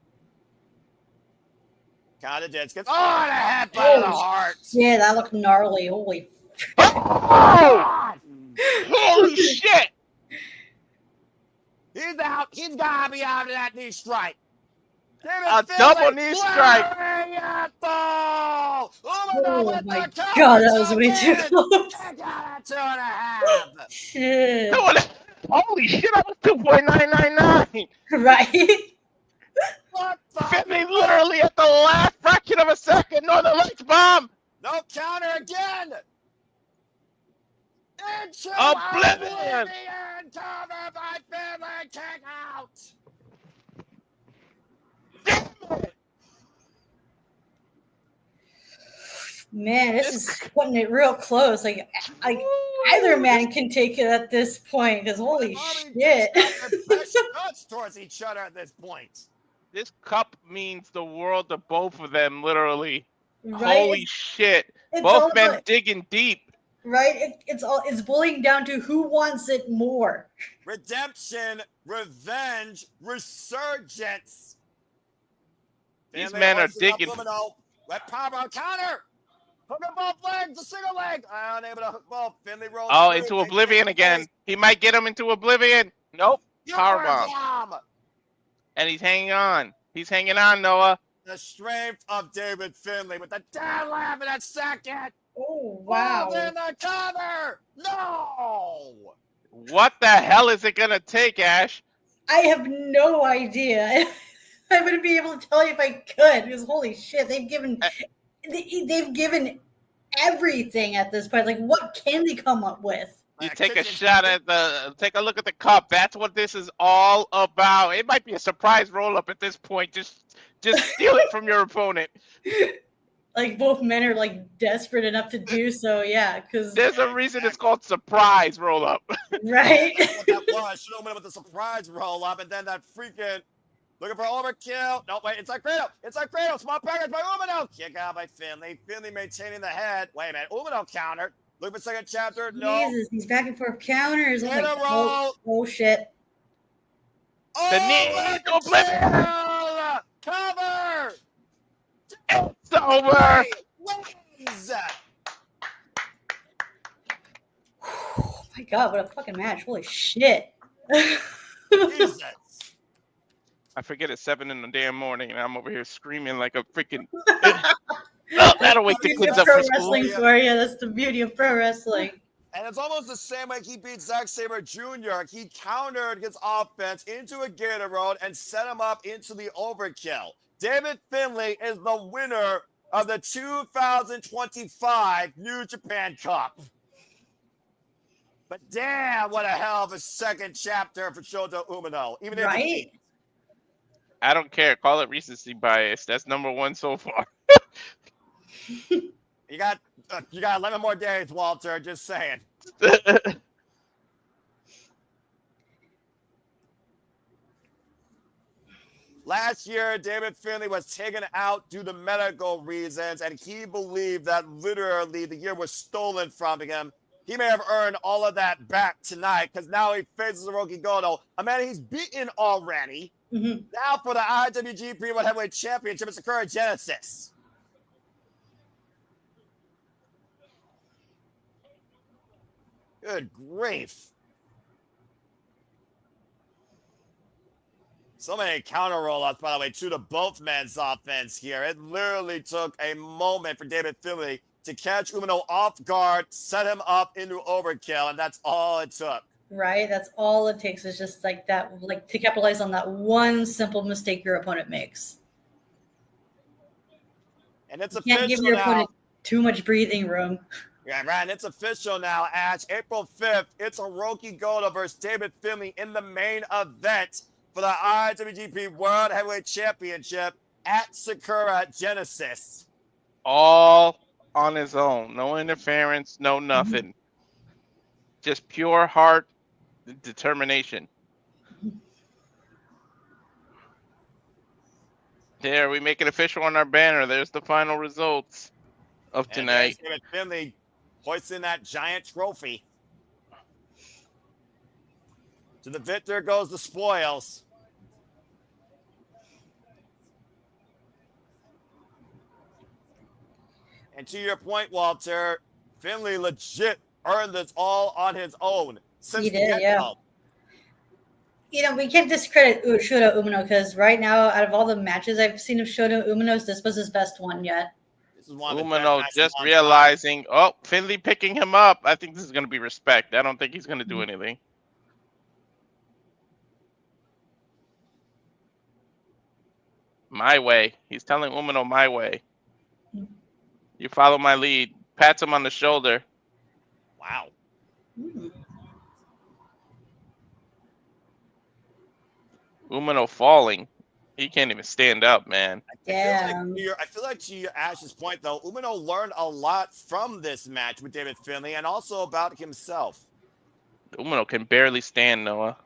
Counted dead skins. Oh, and a headbutt to the heart. Yeah, that looked gnarly. Holy. Oh! Holy shit. He's out. He's got to be out of that knee strike. A double knee strike. Oh Oh my god, that was way too close. Shit. Holy shit, I was 2.999. Right? Finlay literally at the last fraction of a second. Northern Lights bomb. No counter again. Into Oblivion. Cover by Finlay. Kick out. Damn it. Man, this is putting it real close. Like either man can take it at this point, because holy shit. Best towards each other at this point. This cup means the world to both of them, literally. Right? Holy shit. It's Both all men about- digging deep. Right? It's boiling down to who wants it more. Redemption, revenge, resurgence. These Finlay men are hoisting up digging. Umino. Wet powerbomb counter. Hook up both legs. A single leg. Unable to hook both. Finlay rolls Oh, through. into They oblivion take the again. face. He might get him into oblivion. Nope. Power Powerbomb. bomb. And he's hanging on. He's hanging on, Noah. The strength of David Finlay with the deadlift in that second. Oh, wow. Oh, then the cover. No. What the hell is it gonna take, Ash? I have no idea. I wouldn't be able to tell you if I could, because holy shit, they've given everything at this point. Like, what can they come up with? You take a shot at take a look at the cup. That's what this is all about. It might be a surprise roll up at this point. Just steal it from your opponent. Like, both men are like desperate enough to do so, yeah. Because there's a reason it's called surprise roll up. Right? That's what that was. Should have went with the surprise roll up, and then that freaking looking for overkill. No, wait, it's like Cradle. It's like Cradle. Small package by Umino. Kick out by Finlay. Finlay maintaining the head. Wait a minute. Umino countered. Look for second chapter. No. Jesus, these back and forth counters. Way to roll. Oh shit. The knee. Oblivion. Cover. It's over. Wins. Oh my god, what a fucking match. Holy shit. Jesus. I forget it's 7 in the damn morning, and I'm over here screaming like a freaking. Oh, that'll wake the kids up pro for school. wrestling for you. That's the beauty of pro wrestling. And it's almost the same way he beat Zack Sabre Jr. He countered his offense into a Gator Road and set him up into the overkill. David Finlay is the winner of the 2025 New Japan Cup. But damn, what a hell of a second chapter for Shota Umino. Even if Right? I don't care. Call it recency bias. That's number 1 so far. you got 11 more days, Walter. Just saying. Last year, David Finlay was taken out due to medical reasons, and he believed that literally the year was stolen from him. He may have earned all of that back tonight because now he faces Hirooki Goto, a man he's beaten already. Mm-hmm. Now for the IWGP World Heavyweight Championship, it's Sakura Genesis. Good grief. So many counter rollouts, by the way, to the both men's offense here. It literally took a moment for David Finlay to catch Umino off guard, set him up into overkill, and that's all it took. Right? That's all it takes is just like that, like to capitalize on that one simple mistake your opponent makes. And it's You can't give official your now. opponent too much breathing room. Yeah, right. And it's official now, Ash. April 5th, it's Hirooki Goto versus David Finlay in the main event for the IWGP World Heavyweight Championship at Sakura Genesis. All on his own. No interference, no nothing. Just pure heart determination. There, we make it official on our banner. There's the final results of tonight. And David Finlay hoisting that giant trophy. To the victor goes the spoils. And to your point, Walter, Finlay legit earned this all on his own since He the did, get-go. You know, we can't discredit Shota Umino because right now, out of all the matches I've seen of Shota Umino's, this was his best one yet. This is one of his best Umino matches just on realizing, oh, Finlay picking him up. I think this is going to be respect. I don't think he's going to do anything. My way. He's telling Umino my way. You follow my lead. Pats him on the shoulder. Wow. Umino falling. He can't even stand up, man. Yeah. I feel like to Ash's point, though, Umino learned a lot from this match with David Finlay and also about himself. Umino can barely stand, Noah.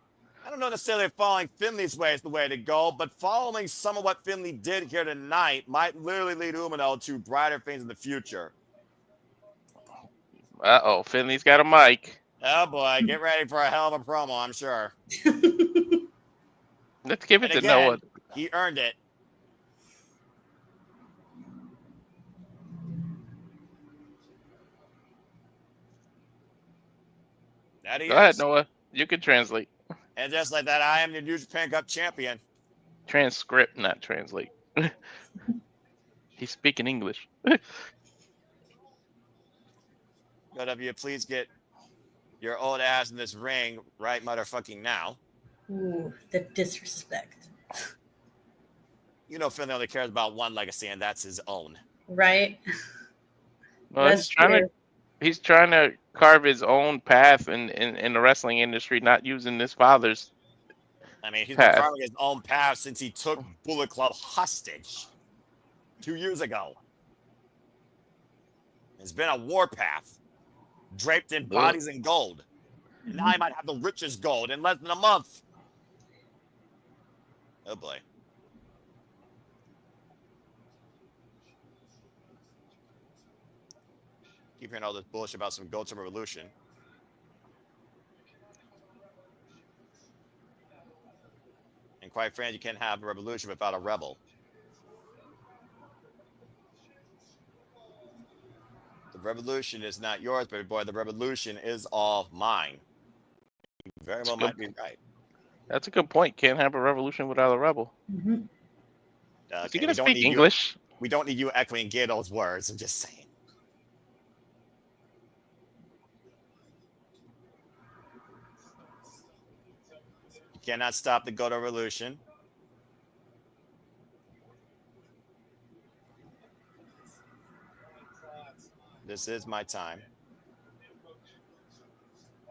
I don't know necessarily if following Finlay's way is the way to go, but following some of what Finlay did here tonight might literally lead Umino to brighter things in the future. Uh-oh, Finlay's got a mic. Oh, boy. Get ready for a hell of a promo, I'm sure. Let's give it And to again, Noah. he earned it. That he Go ahead, is. Noah. You can translate. And just like that, I am the New Japan Cup champion. Transcript, not translate. He's speaking English. Goto, please get your old ass in this ring right motherfucking now. Ooh, the disrespect. You know Finlay only cares about one legacy, and that's his own. Right? Well, That's true. he's trying to carve his own path in the wrestling industry, not using his father's I mean, he's path. been carving his own path since he took Bullet Club hostage 2 years ago. It's been a warpath draped in bodies and gold. And now he might have the richest gold in less than a month. Oh boy. Keep hearing all this bullshit about some Goto Revolution. And quite frankly, you can't have a revolution without a rebel. The revolution is not yours, baby boy. The revolution is all mine. You very well might be right. That's a good point. Can't have a revolution without a rebel. Mm-hmm. Is he gonna speak English? We don't need you echoing Gato's words. I'm just saying. You cannot stop the Goto Revolution. This is my time.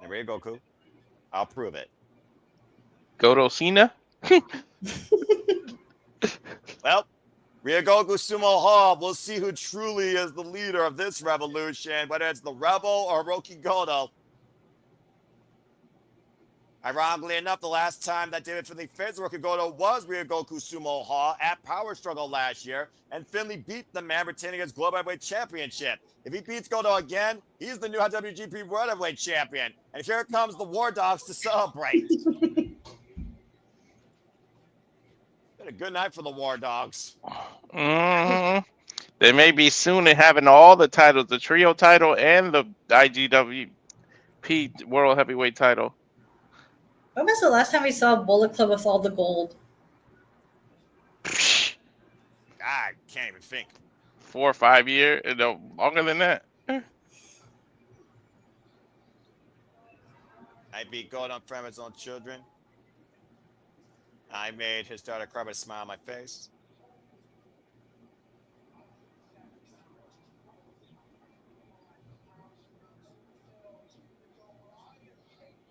And Goku, I'll prove it. Goto Cena? Well, Ryogoku Sumo Hall, we'll see who truly is the leader of this revolution, whether it's the Rebel or Hirooki Goto. Ironically enough, the last time that David Finlay faced Hirooki Goto was Ryogoku Sumo Hall at Power Struggle last year, and Finlay beat the man retaining his Global Heavyweight Championship. If he beats Goto again, he's the new WGP World Heavyweight Champion. And here comes the War Dogs to celebrate. Been a good night for the War Dogs. They may be soon having all the titles, the trio title and the IGWP World Heavyweight title. When was the last time we saw Bullet Club with all the gold? I can't even think. 4 or 5 years, no, longer than that. I beat Goto in front of his own children. I made his daughter cry with a smile on my face.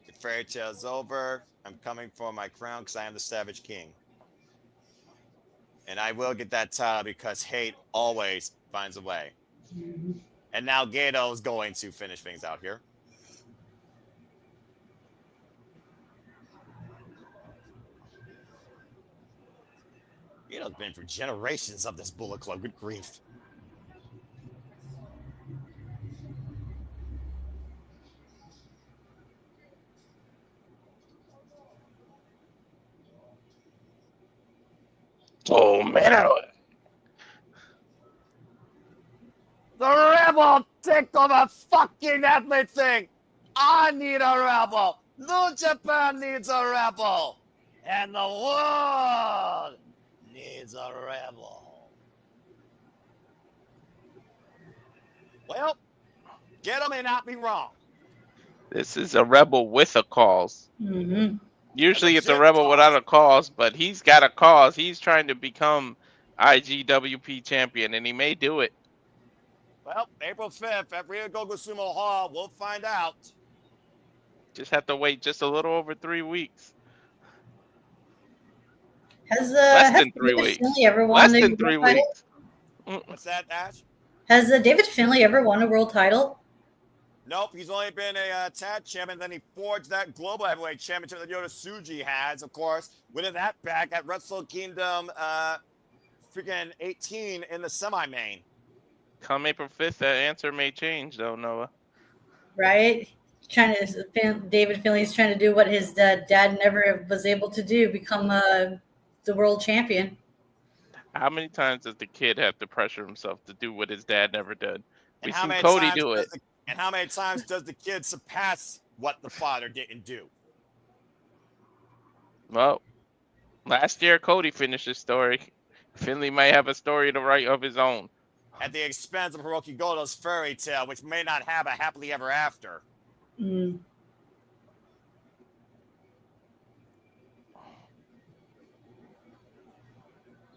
The fairy tale's over. I'm coming for my crown because I am the Savage King. And I will get that title because hate always finds a way. Mm-hmm. And now Gato is going to finish things out here. Gato's been for generations of this Bullet Club. Good grief. Oh man! The Rebel tickle the fucking everything. I need a rebel. New Japan needs a rebel. And the world needs a rebel. Well, Gato may not be wrong. This is a rebel with a cause. Mm-hmm. Usually it's a rebel without a cause, but he's got a cause. He's trying to become IGWP champion, and he may do it. Well, April 5th at Ryogoku Sumo Hall, we'll find out. Just have to wait just a little over 3 weeks. Has than 3 David weeks. Finlay ever won Less the than world 3 title? weeks. What's that, Ash? Has David Finlay ever won a world title? Nope, he's only been a tag champion. Then he forged that global heavyweight championship that Yota Tsuji has, of course, winning that back at Wrestle Kingdom freaking 18 in the semi-main. Come April 5th, that answer may change, though, Noah. Right? David Finlay's trying to do what his dad never was able to do, become the world champion. How many times does the kid have to pressure himself to do what his dad never did? We've how seen many Cody times do it. And how many times does the kid surpass what the father didn't do. Well, last year Cody finished his story. Finlay might have a story to write of his own. At the expense of Hirooki Goto's fairy tale, which may not have a happily ever after. Mm.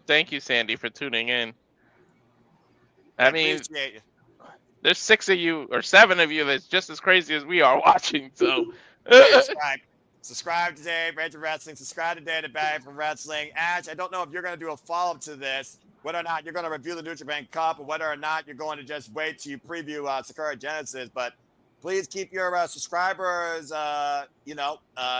Thank you, Sandy, for tuning in. I mean, appreciate it. There's 6 of you or 7 of you that's just as crazy as we are watching. So Subscribe today, Rage of Wrestling. Subscribe today to Bag for Wrestling. Ash, I don't know if you're going to do a follow-up to this, whether or not you're going to review the New Japan Cup, or whether or not you're going to just wait till you preview Sakura Genesis. But please keep your subscribers,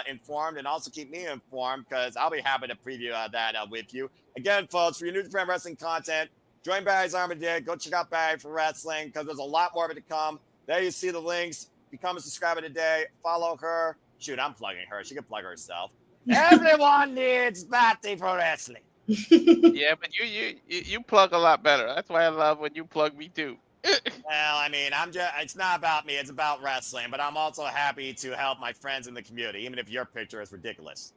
informed, and also keep me informed, because I'll be happy to preview that with you. Again, folks, for your New Japan Wrestling content, join Barry's Army today. Go check out Barry for Wrestling, because there's a lot more of it to come. There you see the links. Become a subscriber today. Follow her. Shoot, I'm plugging her. She can plug herself. Everyone needs Batty for Wrestling. yeah, but you plug a lot better. That's why I love when you plug me too. Well, I mean, it's not about me. It's about wrestling. But I'm also happy to help my friends in the community, even if your picture is ridiculous.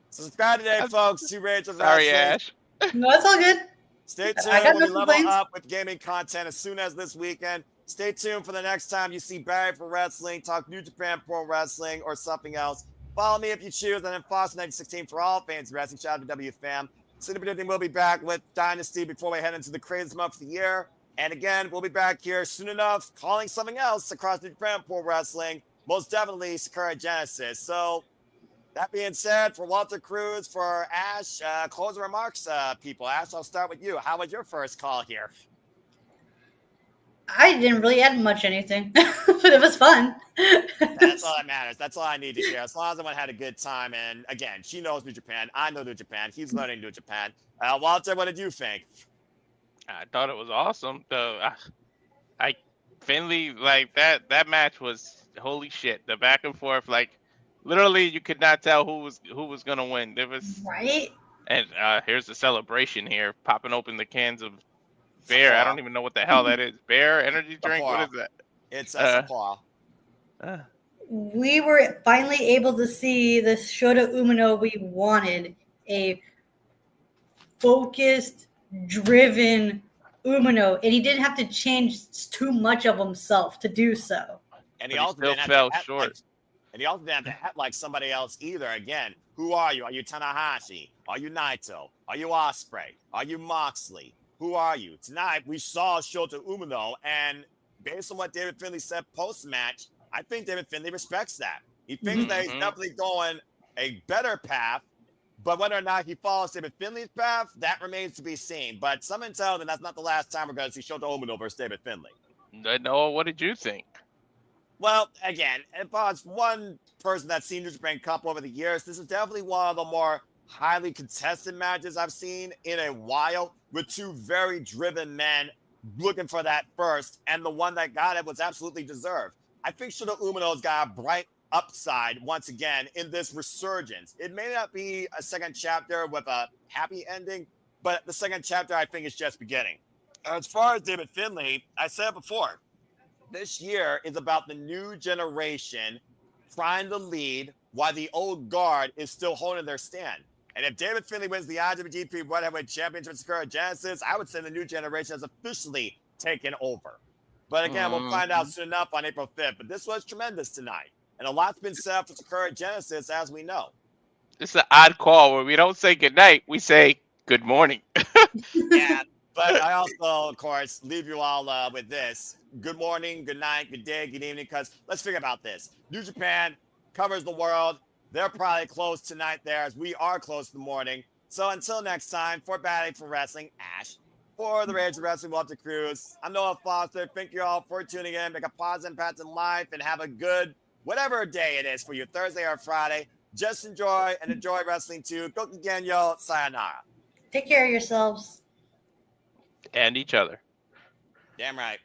Subscribe today, folks, to Rage of Sorry, Wrestling. Ash. No, it's all good. Stay tuned I got when no we level complaints. up with gaming content as soon as this weekend. Stay tuned for the next time you see Barry for Wrestling, talk New Japan Pro Wrestling, or something else. Follow me if you choose, and then Foster 1916 for all fans of wrestling. Shout out to WFAM. City Predicting will be back with Dynasty before we head into the craziest month of the year. And again, we'll be back here soon enough, calling something else across New Japan Pro Wrestling. Most definitely Sakura Genesis. So, that being said, for Walter Cruz, for Ash, closing remarks, people. Ash, I'll start with you. How was your first call here? I didn't really add much anything, but it was fun. That's all that matters. That's all I need to hear. As long as everyone had a good time. And again, she knows New Japan. I know New Japan. He's learning New Japan. Walter, what did you think? I thought it was awesome. Finlay, like that match was holy shit. The back and forth, like literally, you could not tell who was gonna win. There was Right? And here's the celebration here, popping open the cans of beer. I don't even know what the hell that is. Bear energy drink. What is that? It's a Sapporo. We were finally able to see the Shota Umino we wanted, a focused, driven Umino, and he didn't have to change too much of himself to do so. And he also still fell short. And he also didn't have to act like somebody else either. Again, who are you? Are you Tanahashi? Are you Naito? Are you Ospreay? Are you Moxley? Who are you? Tonight, we saw Shota Umino, and based on what David Finlay said post-match, I think David Finlay respects that. He thinks that he's definitely going a better path, but whether or not he follows David Finlay's path, that remains to be seen. But some intel that that's not the last time we're going to see Shota Umino versus David Finlay. No, what did you think? Well, again, if it's one person that's seen New Japan Cup over the years, this is definitely one of the more highly contested matches I've seen in a while, with two very driven men looking for that first, and the one that got it was absolutely deserved. I think Shota Umino's got a bright upside once again in this resurgence. It may not be a second chapter with a happy ending, but the second chapter I think is just beginning. As far as David Finlay, I said it before, this year is about the new generation trying to lead while the old guard is still holding their stand. And if David Finlay wins the IWGP World Heavyweight Championship Sakura Genesis, I would say the new generation has officially taken over. But again, we'll find out soon enough on April 5th. But this was tremendous tonight. And a lot's been set up for Sakura Genesis, as we know. It's an odd call where we don't say goodnight, we say good morning. Yeah, but I also, of course, leave you all with this. Good morning, good night, good day, good evening, because let's figure about this. New Japan covers the world. They're probably closed tonight there, as we are closed in the morning. So until next time, for Batting for Wrestling, Ash. For the Rage of Wrestling, Walter Cruz. I'm Noah Foster. Thank you all for tuning in. Make a positive impact in life and have a good whatever day it is for you, Thursday or Friday. Just enjoy and enjoy wrestling too. Go again, yo. Sayonara. Take care of yourselves. And each other. Damn right.